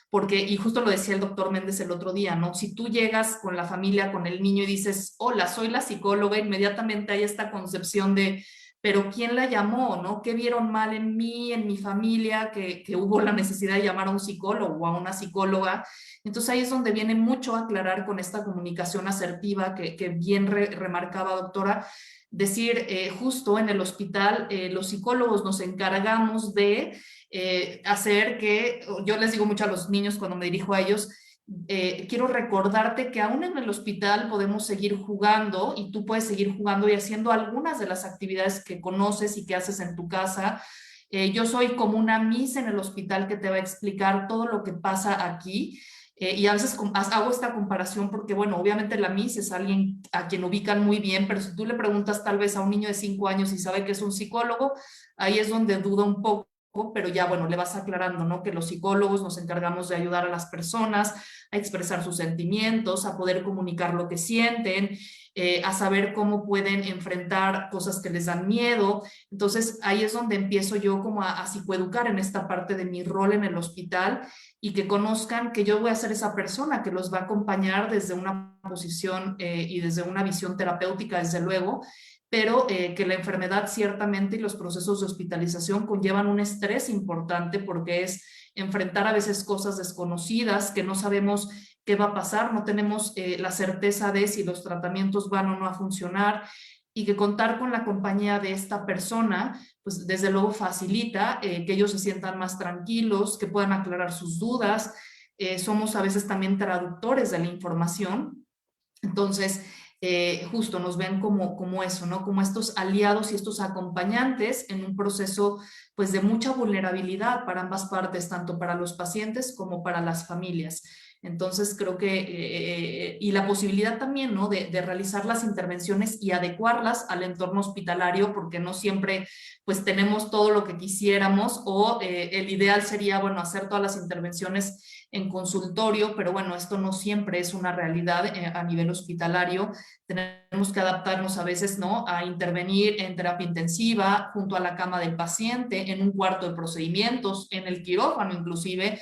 Porque, y justo lo decía el doctor Méndez el otro día, ¿no? Si tú llegas con la familia, con el niño y dices, hola, soy la psicóloga, inmediatamente hay esta concepción de, pero ¿quién la llamó, no? ¿Qué vieron mal en mí, en mi familia, que hubo la necesidad de llamar a un psicólogo o a una psicóloga? Entonces ahí es donde viene mucho a aclarar con esta comunicación asertiva que bien remarcaba, doctora, decir, justo en el hospital, los psicólogos nos encargamos de hacer que, yo les digo mucho a los niños cuando me dirijo a ellos, quiero recordarte que aún en el hospital podemos seguir jugando y tú puedes seguir jugando y haciendo algunas de las actividades que conoces y que haces en tu casa. Yo soy como una miss en el hospital que te va a explicar todo lo que pasa aquí. Y a veces hago esta comparación porque, bueno, obviamente la Miss es alguien a quien ubican muy bien, pero si tú le preguntas tal vez a un niño de 5 años y sabe que es un psicólogo, ahí es donde duda un poco, pero ya, bueno, le vas aclarando, ¿no? Que los psicólogos nos encargamos de ayudar a las personas a expresar sus sentimientos, a poder comunicar lo que sienten, a saber cómo pueden enfrentar cosas que les dan miedo. Entonces, ahí es donde empiezo yo como a psicoeducar en esta parte de mi rol en el hospital y que conozcan que yo voy a ser esa persona que los va a acompañar desde una posición y desde una visión terapéutica, desde luego, pero que la enfermedad ciertamente y los procesos de hospitalización conllevan un estrés importante porque es enfrentar a veces cosas desconocidas que no sabemos qué va a pasar, no tenemos la certeza de si los tratamientos van o no a funcionar y que contar con la compañía de esta persona, pues desde luego facilita que ellos se sientan más tranquilos, que puedan aclarar sus dudas. Somos a veces también traductores de la información. Entonces, justo nos ven como eso, ¿no? Como estos aliados y estos acompañantes en un proceso pues de mucha vulnerabilidad para ambas partes, tanto para los pacientes como para las familias. Entonces creo que, y la posibilidad también, ¿no? De realizar las intervenciones y adecuarlas al entorno hospitalario, porque no siempre pues tenemos todo lo que quisiéramos, o el ideal sería, bueno, hacer todas las intervenciones en consultorio, pero bueno, esto no siempre es una realidad a nivel hospitalario. Tenemos que adaptarnos a veces, ¿no? A intervenir en terapia intensiva, junto a la cama del paciente, en un cuarto de procedimientos, en el quirófano inclusive,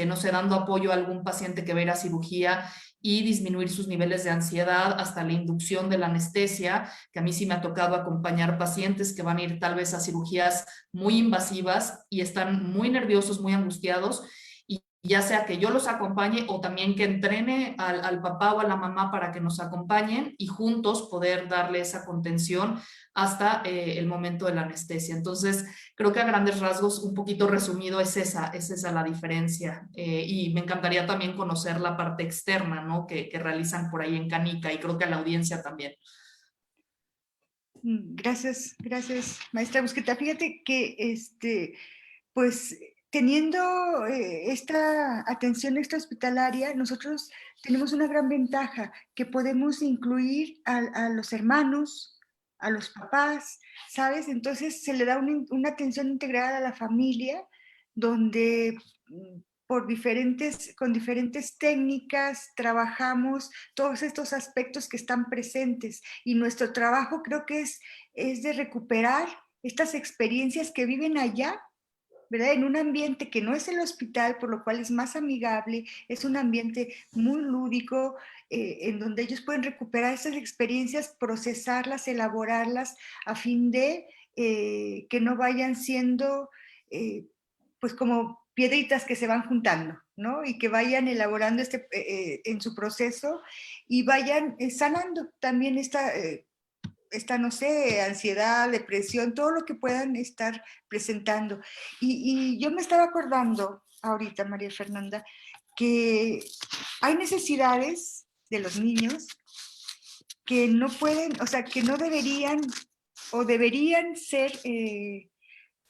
no sé, dando apoyo a algún paciente que va a ir a cirugía y disminuir sus niveles de ansiedad hasta la inducción de la anestesia, que a mí sí me ha tocado acompañar pacientes que van a ir tal vez a cirugías muy invasivas y están muy nerviosos, muy angustiados, y ya sea que yo los acompañe o también que entrene al papá o a la mamá para que nos acompañen y juntos poder darle esa contención hasta el momento de la anestesia. Entonces, creo que a grandes rasgos, un poquito resumido, es esa la diferencia. Y me encantaría también conocer la parte externa, ¿no? Que realizan por ahí en Canica, y creo que a la audiencia también. Gracias, gracias, maestra Busqueta. Fíjate que pues teniendo esta atención extrahospitalaria, nosotros tenemos una gran ventaja, que podemos incluir a los hermanos, a los papás, ¿sabes? Entonces se le da una atención integral a la familia, donde con diferentes técnicas trabajamos todos estos aspectos que están presentes, y nuestro trabajo creo que es de recuperar estas experiencias que viven allá, ¿verdad? En un ambiente que no es el hospital, por lo cual es más amigable, es un ambiente muy lúdico, en donde ellos pueden recuperar esas experiencias, procesarlas, elaborarlas, a fin de que no vayan siendo, pues como piedritas que se van juntando, ¿no? Y que vayan elaborando en su proceso, y vayan sanando también no sé, ansiedad, depresión, todo lo que puedan estar presentando. Y yo me estaba acordando ahorita, María Fernanda, que hay necesidades de los niños que no pueden, o sea, que no deberían o deberían ser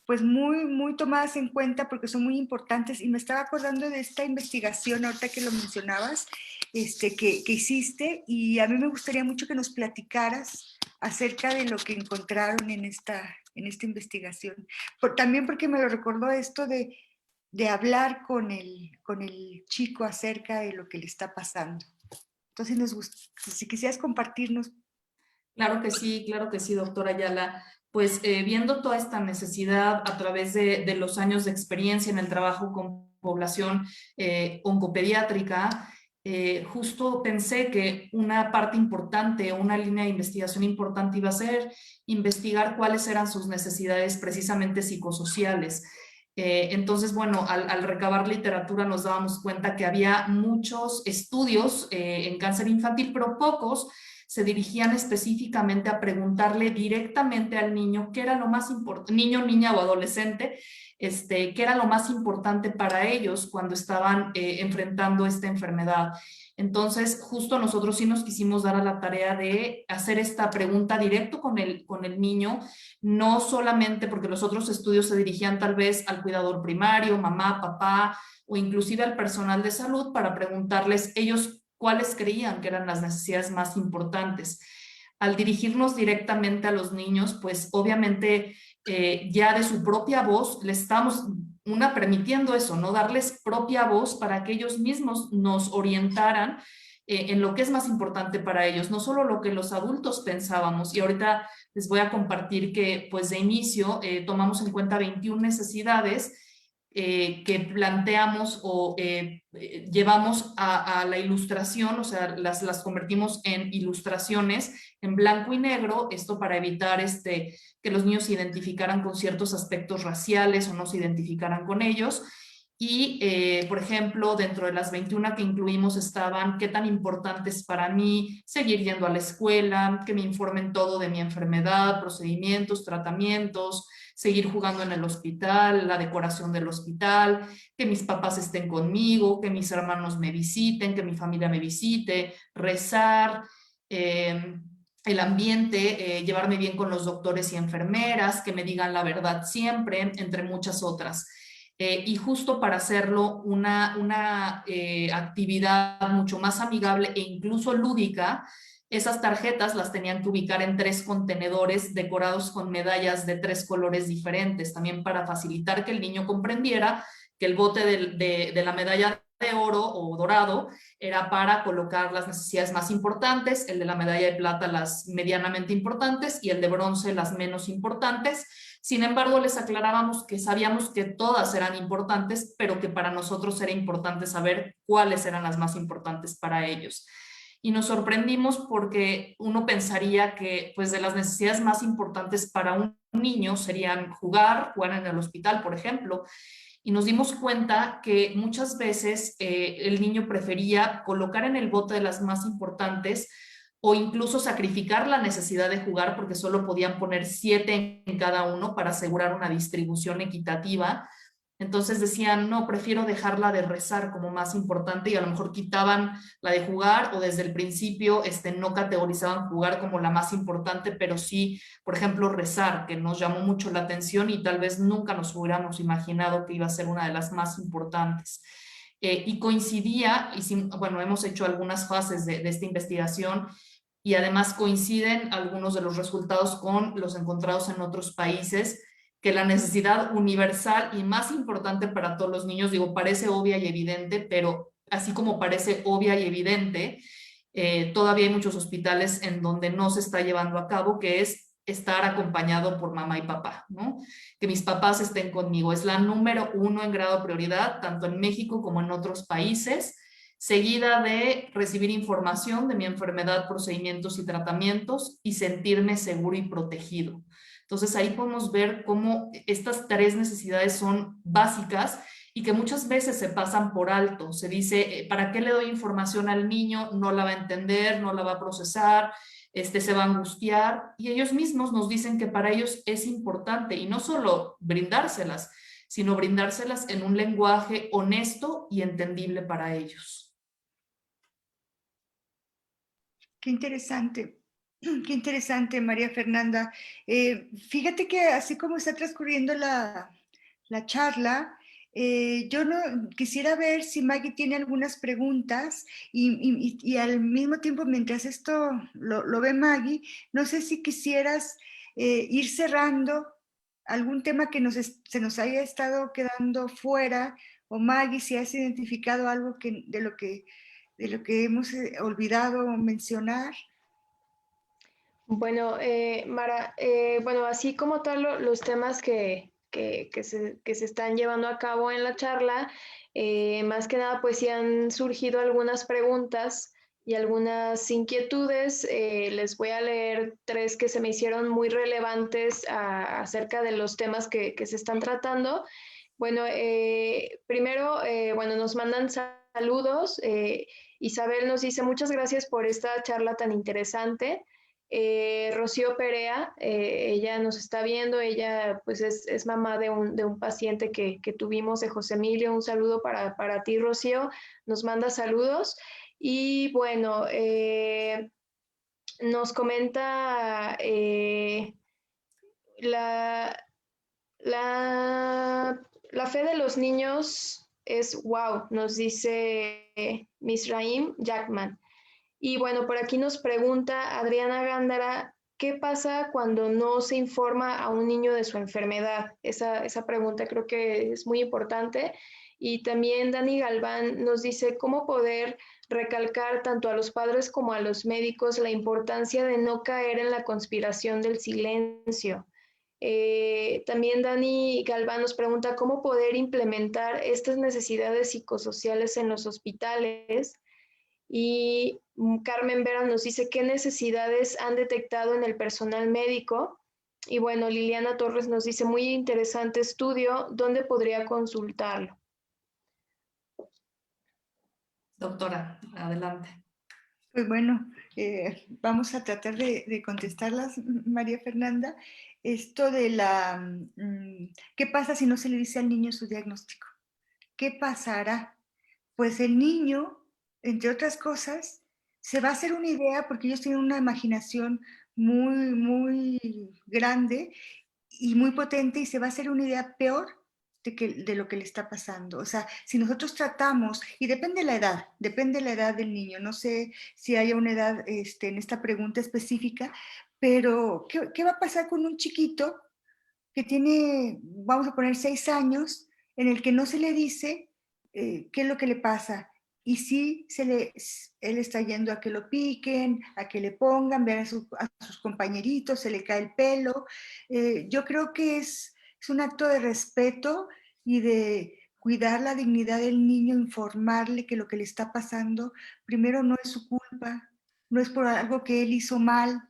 pues muy tomadas en cuenta, porque son muy importantes. Y me estaba acordando de esta investigación, ahorita que lo mencionabas, que hiciste, y a mí me gustaría mucho que nos platicaras acerca de lo que encontraron en esta investigación. También porque me lo recordó esto de hablar con el chico acerca de lo que le está pasando. Entonces, si quisieras compartirnos. Claro que sí, doctora Ayala. Pues viendo toda esta necesidad a través de los años de experiencia en el trabajo con población oncopediátrica, justo pensé que una parte importante, una línea de investigación importante iba a ser investigar cuáles eran sus necesidades precisamente psicosociales. Entonces, bueno, al recabar literatura nos dábamos cuenta que había muchos estudios en cáncer infantil, pero pocos se dirigían específicamente a preguntarle directamente al niño qué era lo más importante, niño, niña o adolescente, qué era lo más importante para ellos cuando estaban enfrentando esta enfermedad. Entonces, justo nosotros sí nos quisimos dar a la tarea de hacer esta pregunta directo con el niño, no solamente porque los otros estudios se dirigían tal vez al cuidador primario, mamá, papá, o inclusive al personal de salud, para preguntarles ellos cuáles creían que eran las necesidades más importantes. Al dirigirnos directamente a los niños, pues obviamente ya de su propia voz le estamos permitiendo eso, ¿no? Darles propia voz para que ellos mismos nos orientaran en lo que es más importante para ellos, no solo lo que los adultos pensábamos. Y ahorita les voy a compartir que pues de inicio tomamos en cuenta 21 necesidades que planteamos o llevamos a la ilustración, o sea, las convertimos en ilustraciones en blanco y negro, esto para evitar que los niños se identificaran con ciertos aspectos raciales o no se identificaran con ellos. Y, por ejemplo, dentro de las 21 que incluimos estaban qué tan importante es para mí seguir yendo a la escuela, que me informen todo de mi enfermedad, procedimientos, tratamientos, seguir jugando en el hospital, la decoración del hospital, que mis papás estén conmigo, que mis hermanos me visiten, que mi familia me visite, rezar, el ambiente, llevarme bien con los doctores y enfermeras, que me digan la verdad siempre, entre muchas otras. Y justo para hacerlo una actividad mucho más amigable e incluso lúdica, esas tarjetas las tenían que ubicar en 3 contenedores decorados con medallas de 3 colores diferentes, también para facilitar que el niño comprendiera que el bote de la medalla de oro o dorado era para colocar las necesidades más importantes, el de la medalla de plata las medianamente importantes y el de bronce las menos importantes. Sin embargo, les aclarábamos que sabíamos que todas eran importantes, pero que para nosotros era importante saber cuáles eran las más importantes para ellos. Y nos sorprendimos porque uno pensaría que pues de las necesidades más importantes para un niño serían jugar en el hospital, por ejemplo, y nos dimos cuenta que muchas veces el niño prefería colocar en el bote de las más importantes o incluso sacrificar la necesidad de jugar porque solo podían poner 7 en cada uno para asegurar una distribución equitativa. Entonces decían, no, prefiero dejarla de rezar como más importante y a lo mejor quitaban la de jugar o desde el principio no categorizaban jugar como la más importante, pero sí, por ejemplo, rezar, que nos llamó mucho la atención y tal vez nunca nos hubiéramos imaginado que iba a ser una de las más importantes. Y coincidía, y bueno, hemos hecho algunas fases de esta investigación y además coinciden algunos de los resultados con los encontrados en otros países, que la necesidad universal y más importante para todos los niños, digo, parece obvia y evidente, pero así como parece obvia y evidente, todavía hay muchos hospitales en donde no se está llevando a cabo, que es estar acompañado por mamá y papá, ¿no? Que mis papás estén conmigo. Es la número 1 en grado de prioridad, tanto en México como en otros países, seguida de recibir información de mi enfermedad, procedimientos y tratamientos y sentirme seguro y protegido. Entonces ahí podemos ver cómo estas 3 necesidades son básicas y que muchas veces se pasan por alto. Se dice, ¿para qué le doy información al niño? No la va a entender, no la va a procesar, se va a angustiar. Y ellos mismos nos dicen que para ellos es importante y no solo brindárselas, sino brindárselas en un lenguaje honesto y entendible para ellos. Qué interesante. Qué interesante, María Fernanda. Fíjate que así como está transcurriendo la charla, yo no quisiera ver si Maggie tiene algunas preguntas y al mismo tiempo, mientras esto lo ve Maggie, no sé si quisieras ir cerrando algún tema que se nos haya estado quedando fuera, o Maggie, si has identificado algo de lo que hemos olvidado mencionar. Bueno, Mara, bueno, así como tal los temas que se están llevando a cabo en la charla, más que nada pues sí han surgido algunas preguntas y algunas inquietudes. Les voy a leer 3 que se me hicieron muy relevantes acerca de los temas que se están tratando. Bueno, primero, bueno, nos mandan saludos. Isabel nos dice muchas gracias por esta charla tan interesante. Rocío Perea, ella nos está viendo, ella pues es mamá de un paciente que tuvimos, de José Emilio. Un saludo para ti, Rocío, nos manda saludos. Y bueno, nos comenta la, la fe de los niños es wow, nos dice Misraim Jackman. Y bueno, por aquí nos pregunta Adriana Gándara, ¿qué pasa cuando no se informa a un niño de su enfermedad? Esa pregunta creo que es muy importante. Y también Dani Galván nos dice cómo poder recalcar tanto a los padres como a los médicos la importancia de no caer en la conspiración del silencio. También Dani Galván nos pregunta cómo poder implementar estas necesidades psicosociales en los hospitales. Y Carmen Vera nos dice qué necesidades han detectado en el personal médico. Y bueno, Liliana Torres nos dice muy interesante estudio, ¿dónde podría consultarlo? Doctora, adelante. Pues bueno, vamos a tratar de contestarlas, María Fernanda. Esto de ¿qué pasa si no se le dice al niño su diagnóstico? ¿Qué pasará? Pues el niño, entre otras cosas, se va a hacer una idea, porque ellos tienen una imaginación muy, muy grande y muy potente, y se va a hacer una idea peor de lo que le está pasando. O sea, si nosotros tratamos, y depende de la edad del niño, no sé si haya una edad en esta pregunta específica, pero ¿qué va a pasar con un chiquito que tiene, vamos a poner 6 años, en el que no se le dice qué es lo que le pasa? Y sí, él está yendo a que lo piquen, a que le pongan, ver a sus compañeritos, se le cae el pelo. Yo creo que es un acto de respeto y de cuidar la dignidad del niño, informarle que lo que le está pasando, primero no es su culpa, no es por algo que él hizo mal,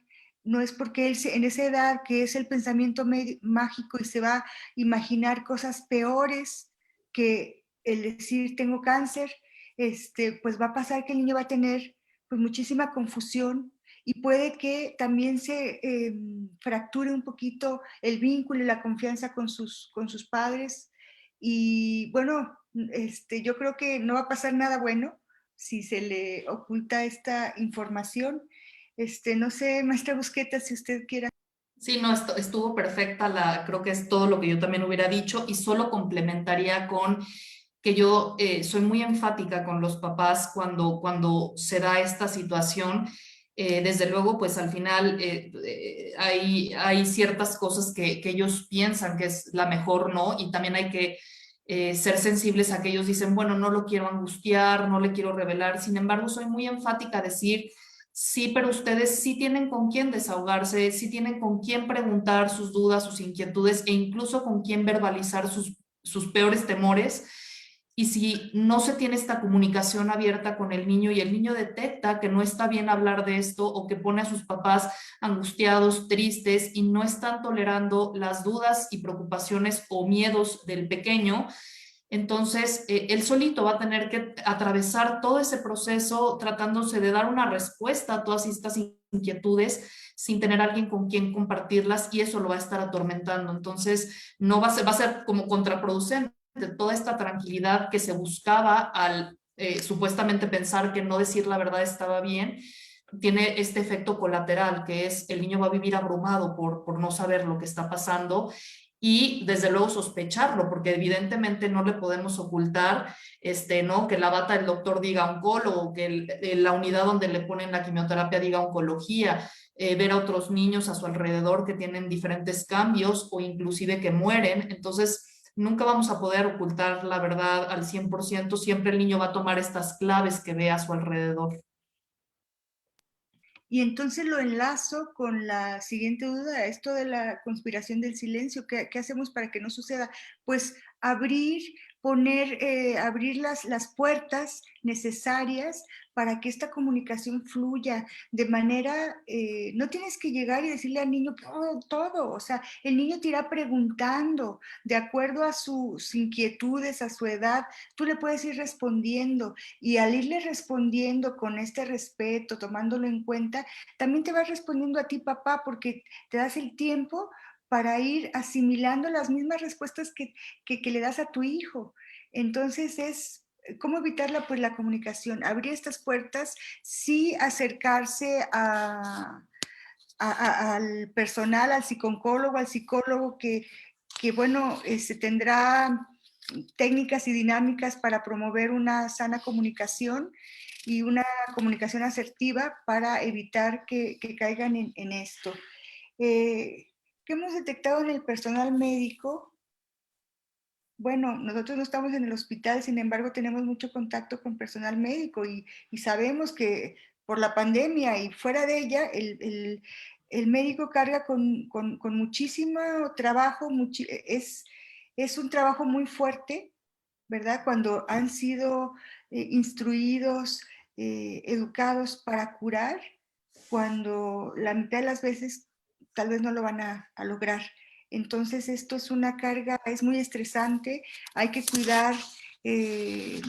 no es porque él en esa edad que es el pensamiento mágico y se va a imaginar cosas peores que el decir tengo cáncer, pues va a pasar que el niño va a tener pues muchísima confusión y puede que también se fracture un poquito el vínculo y la confianza con sus padres. Y bueno, yo creo que no va a pasar nada bueno si se le oculta esta información. No sé, maestra Busqueta, si usted quiera. Sí, no, estuvo perfecta, creo que es todo lo que yo también hubiera dicho y solo complementaría con que yo soy muy enfática con los papás cuando se da esta situación. Desde luego, pues al final hay ciertas cosas que ellos piensan que es la mejor, ¿no? Y también hay que ser sensibles a que ellos dicen, bueno, no lo quiero angustiar, no le quiero revelar. Sin embargo, soy muy enfática a decir, sí, pero ustedes sí tienen con quién desahogarse, sí tienen con quién preguntar sus dudas, sus inquietudes e incluso con quién verbalizar sus peores temores. Y si no se tiene esta comunicación abierta con el niño y el niño detecta que no está bien hablar de esto o que pone a sus papás angustiados, tristes y no están tolerando las dudas y preocupaciones o miedos del pequeño, entonces él solito va a tener que atravesar todo ese proceso tratándose de dar una respuesta a todas estas inquietudes sin tener a alguien con quien compartirlas y eso lo va a estar atormentando. Entonces no va a ser como contraproducente toda esta tranquilidad que se buscaba al supuestamente pensar que no decir la verdad estaba bien, tiene este efecto colateral, que es el niño va a vivir abrumado por no saber lo que está pasando y desde luego sospecharlo, porque evidentemente no le podemos ocultar, ¿no? Que la bata del doctor diga oncólogo, que la unidad donde le ponen la quimioterapia diga oncología, ver a otros niños a su alrededor que tienen diferentes cambios o inclusive que mueren. Entonces, nunca vamos a poder ocultar la verdad al 100%, siempre el niño va a tomar estas claves que ve a su alrededor. Y entonces lo enlazo con la siguiente duda, esto de la conspiración del silencio. ¿Qué hacemos para que no suceda? Pues abrir, abrir las puertas necesarias para que esta comunicación fluya de manera, no tienes que llegar y decirle al niño todo, o sea, el niño te irá preguntando de acuerdo a sus inquietudes, a su edad, tú le puedes ir respondiendo y al irle respondiendo con este respeto, tomándolo en cuenta, también te vas respondiendo a ti, papá, porque te das el tiempo para ir asimilando las mismas respuestas que le das a tu hijo. Entonces es, ¿cómo evitarla? Pues la comunicación, abrir estas puertas, sí acercarse al personal, al psicólogo, que bueno, se tendrá técnicas y dinámicas para promover una sana comunicación y una comunicación asertiva para evitar que caigan en esto. ¿Qué hemos detectado en el personal médico? Bueno, nosotros no estamos en el hospital, sin embargo tenemos mucho contacto con personal médico y sabemos que por la pandemia y fuera de ella, el médico carga con muchísimo trabajo, es un trabajo muy fuerte, ¿verdad? Cuando han sido instruidos, educados para curar, cuando la mitad de las veces tal vez no lo van a lograr. Entonces esto es una carga, es muy estresante, hay que cuidar eh,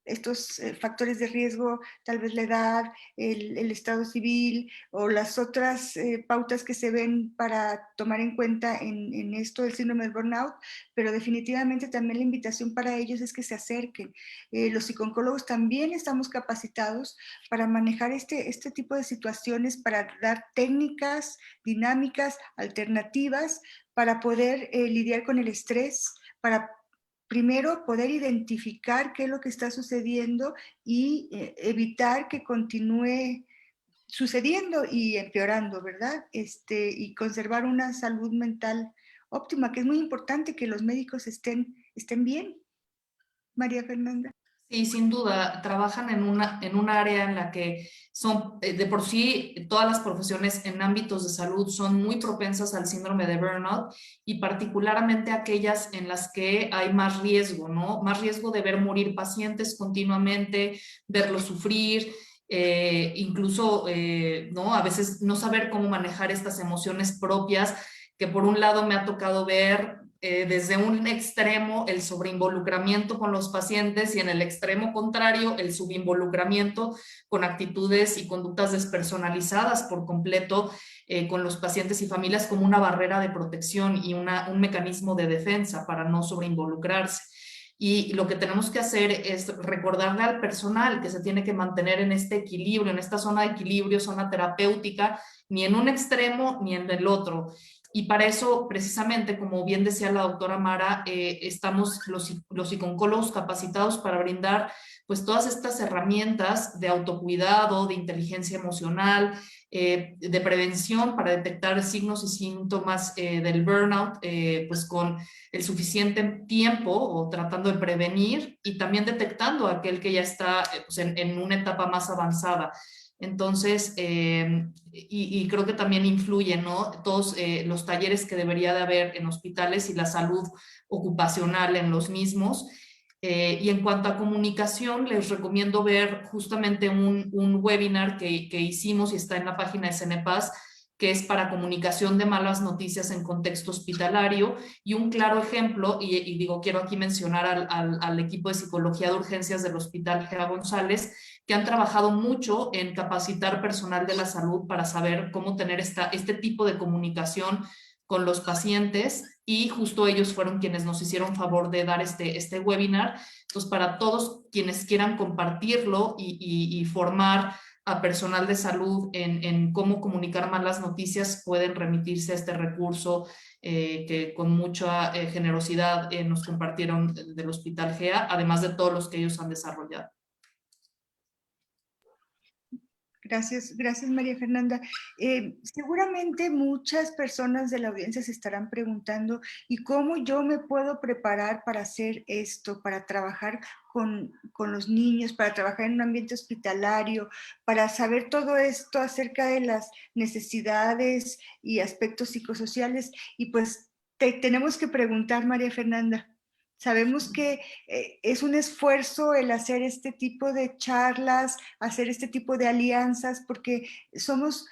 estos factores de riesgo, tal vez la edad, el estado civil o las otras pautas que se ven para tomar en cuenta en esto del síndrome del burnout, pero definitivamente también la invitación para ellos es que se acerquen. Los psicólogos también estamos capacitados para manejar este tipo de situaciones, para dar técnicas, dinámicas, alternativas, para poder lidiar con el estrés, para primero poder identificar qué es lo que está sucediendo y evitar que continúe sucediendo y empeorando, ¿verdad? Y conservar una salud mental óptima, que es muy importante que los médicos estén bien. María Fernanda. Sí, sin duda, trabajan en un área en la que son, de por sí, todas las profesiones en ámbitos de salud son muy propensas al síndrome de burnout y particularmente aquellas en las que hay más riesgo, ¿no? Más riesgo de ver morir pacientes continuamente, verlos sufrir, incluso, ¿no? A veces no saber cómo manejar estas emociones propias, que por un lado me ha tocado ver desde un extremo el sobreinvolucramiento con los pacientes y en el extremo contrario el subinvolucramiento con actitudes y conductas despersonalizadas por completo con los pacientes y familias como una barrera de protección y un mecanismo de defensa para no sobreinvolucrarse. Y lo que tenemos que hacer es recordarle al personal que se tiene que mantener en este equilibrio, en esta zona de equilibrio, zona terapéutica, ni en un extremo ni en el otro. Y para eso, precisamente, como bien decía la doctora Mara, estamos los psicólogos capacitados para brindar pues todas estas herramientas de autocuidado, de inteligencia emocional, de prevención para detectar signos y síntomas del burnout, pues con el suficiente tiempo o tratando de prevenir y también detectando a aquel que ya está pues en una etapa más avanzada. Entonces, y creo que también influyen, ¿no? Todos los talleres que debería de haber en hospitales y la salud ocupacional en los mismos. Y en cuanto a comunicación, les recomiendo ver justamente un webinar que hicimos y está en la página de CENEPAS, que es para comunicación de malas noticias en contexto hospitalario. Y un claro ejemplo, y digo, quiero aquí mencionar al equipo de psicología de urgencias del Hospital Gea González, que han trabajado mucho en capacitar personal de la salud para saber cómo tener este tipo de comunicación con los pacientes y justo ellos fueron quienes nos hicieron favor de dar este webinar. Entonces, para todos quienes quieran compartirlo y formar a personal de salud en cómo comunicar malas noticias, pueden remitirse a este recurso que con mucha generosidad nos compartieron del Hospital GEA, además de todos los que ellos han desarrollado. Gracias, gracias María Fernanda. Seguramente muchas personas de la audiencia se estarán preguntando, ¿y cómo yo me puedo preparar para hacer esto, para trabajar con los niños, para trabajar en un ambiente hospitalario, para saber todo esto acerca de las necesidades y aspectos psicosociales? Y pues tenemos que preguntar, María Fernanda. Sabemos que es un esfuerzo el hacer este tipo de charlas, hacer este tipo de alianzas, porque somos,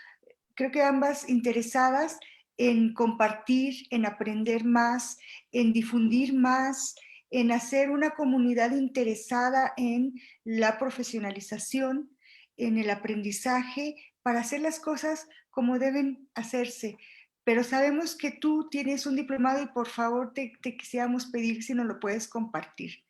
creo que ambas interesadas en compartir, en aprender más, en difundir más, en hacer una comunidad interesada en la profesionalización, en el aprendizaje, para hacer las cosas como deben hacerse. Pero sabemos que tú tienes un diplomado y por favor te quisiéramos pedir si nos lo puedes compartir.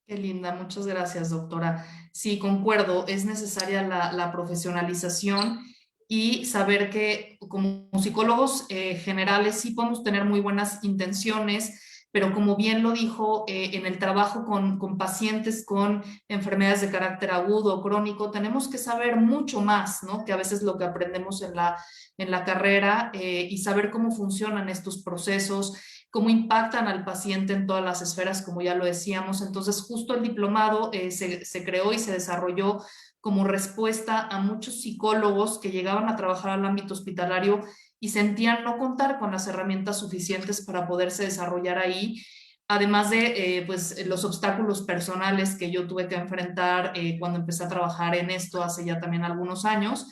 Qué linda, muchas gracias, doctora. Sí, concuerdo, es necesaria la profesionalización y saber que como psicólogos generales sí podemos tener muy buenas intenciones, pero como bien lo dijo, en el trabajo con pacientes con enfermedades de carácter agudo o crónico, tenemos que saber mucho más, ¿no? Que a veces lo que aprendemos en la carrera y saber cómo funcionan estos procesos, cómo impactan al paciente en todas las esferas, como ya lo decíamos. Entonces, justo el diplomado se creó y se desarrolló como respuesta a muchos psicólogos que llegaban a trabajar al ámbito hospitalario y sentían no contar con las herramientas suficientes para poderse desarrollar ahí, además de pues, los obstáculos personales que yo tuve que enfrentar cuando empecé a trabajar en esto hace ya también algunos años.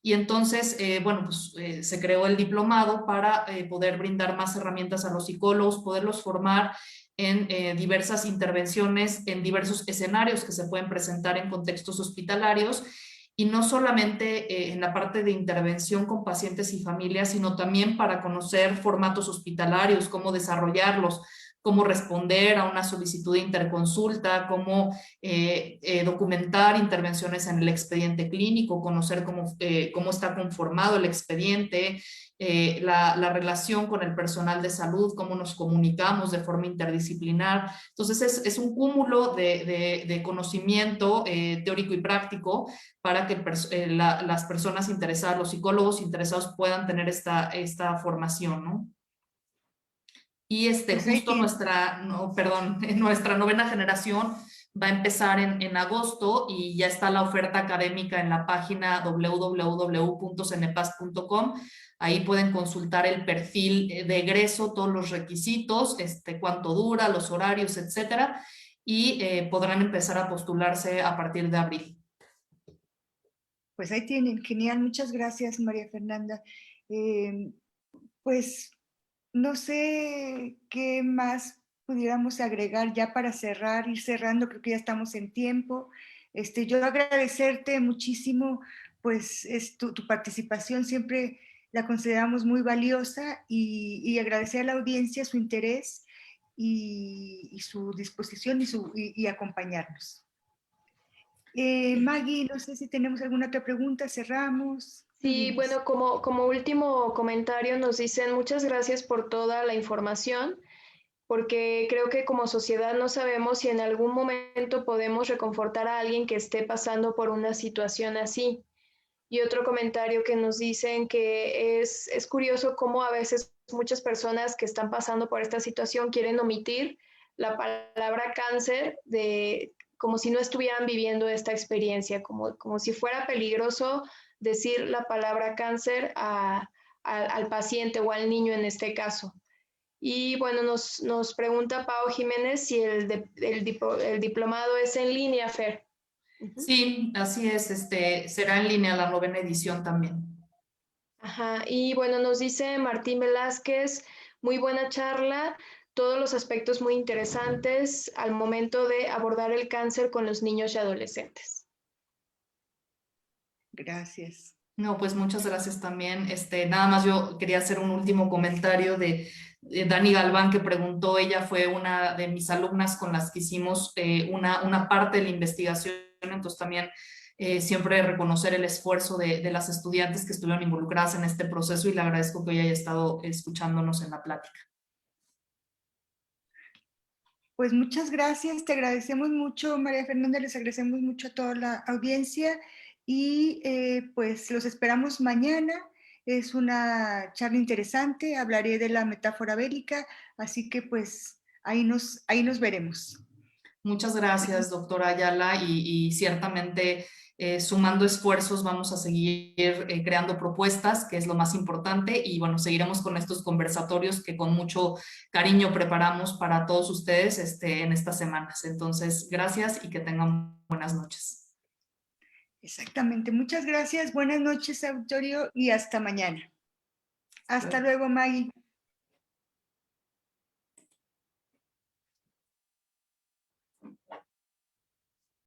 Y entonces, bueno, pues se creó el diplomado para poder brindar más herramientas a los psicólogos, poderlos formar en diversas intervenciones, en diversos escenarios que se pueden presentar en contextos hospitalarios, y no solamente en la parte de intervención con pacientes y familias, sino también para conocer formatos hospitalarios, cómo desarrollarlos, cómo responder a una solicitud de interconsulta, cómo documentar intervenciones en el expediente clínico, conocer cómo está conformado el expediente, la relación con el personal de salud, cómo nos comunicamos de forma interdisciplinar. Entonces es un cúmulo de conocimiento teórico y práctico para que las personas interesadas, los psicólogos interesados puedan tener esta formación, ¿no? Y Pues ahí justo tiene. nuestra novena generación va a empezar en agosto, y ya está la oferta académica en la página www.cenepas.com. Ahí pueden consultar el perfil de egreso, todos los requisitos, cuánto dura, los horarios, etcétera, y podrán empezar a postularse a partir de abril. Pues ahí tienen, genial, muchas gracias María Fernanda. Pues no sé qué más pudiéramos agregar ya para cerrar, ir cerrando, creo que ya estamos en tiempo. Yo agradecerte muchísimo, pues tu participación siempre la consideramos muy valiosa, y agradecer a la audiencia su interés y su disposición y acompañarnos. Maggie, no sé si tenemos alguna otra pregunta, cerramos. Tú Sí, dinos. bueno, como último comentario nos dicen muchas gracias por toda la información, porque creo que como sociedad no sabemos si en algún momento podemos reconfortar a alguien que esté pasando por una situación así. Y otro comentario que nos dicen que es curioso cómo a veces muchas personas que están pasando por esta situación quieren omitir la palabra cáncer como si no estuvieran viviendo esta experiencia, como si fuera peligroso decir la palabra cáncer al paciente o al niño en este caso. Y bueno, nos pregunta Pao Jiménez si el diplomado es en línea, Fer. Sí, así es, será en línea la novena edición también. Ajá, y bueno, nos dice Martín Velázquez, muy buena charla, todos los aspectos muy interesantes al momento de abordar el cáncer con los niños y adolescentes. Gracias. No, pues muchas gracias también. Nada más yo quería hacer un último comentario de Dani Galván, que preguntó. Ella fue una de mis alumnas con las que hicimos una parte de la investigación, entonces también siempre reconocer el esfuerzo de las estudiantes que estuvieron involucradas en este proceso, y le agradezco que hoy haya estado escuchándonos en la plática. Pues muchas gracias, te agradecemos mucho, María Fernanda, les agradecemos mucho a toda la audiencia, y pues los esperamos mañana. Es una charla interesante, hablaré de la metáfora bélica, así que pues ahí nos veremos. Muchas gracias, doctora Ayala, y ciertamente sumando esfuerzos vamos a seguir creando propuestas, que es lo más importante, y bueno, seguiremos con estos conversatorios que con mucho cariño preparamos para todos ustedes en estas semanas. Entonces, gracias y que tengan buenas noches. Exactamente, muchas gracias, buenas noches, auditorio, y hasta mañana. Hasta luego, Maggie.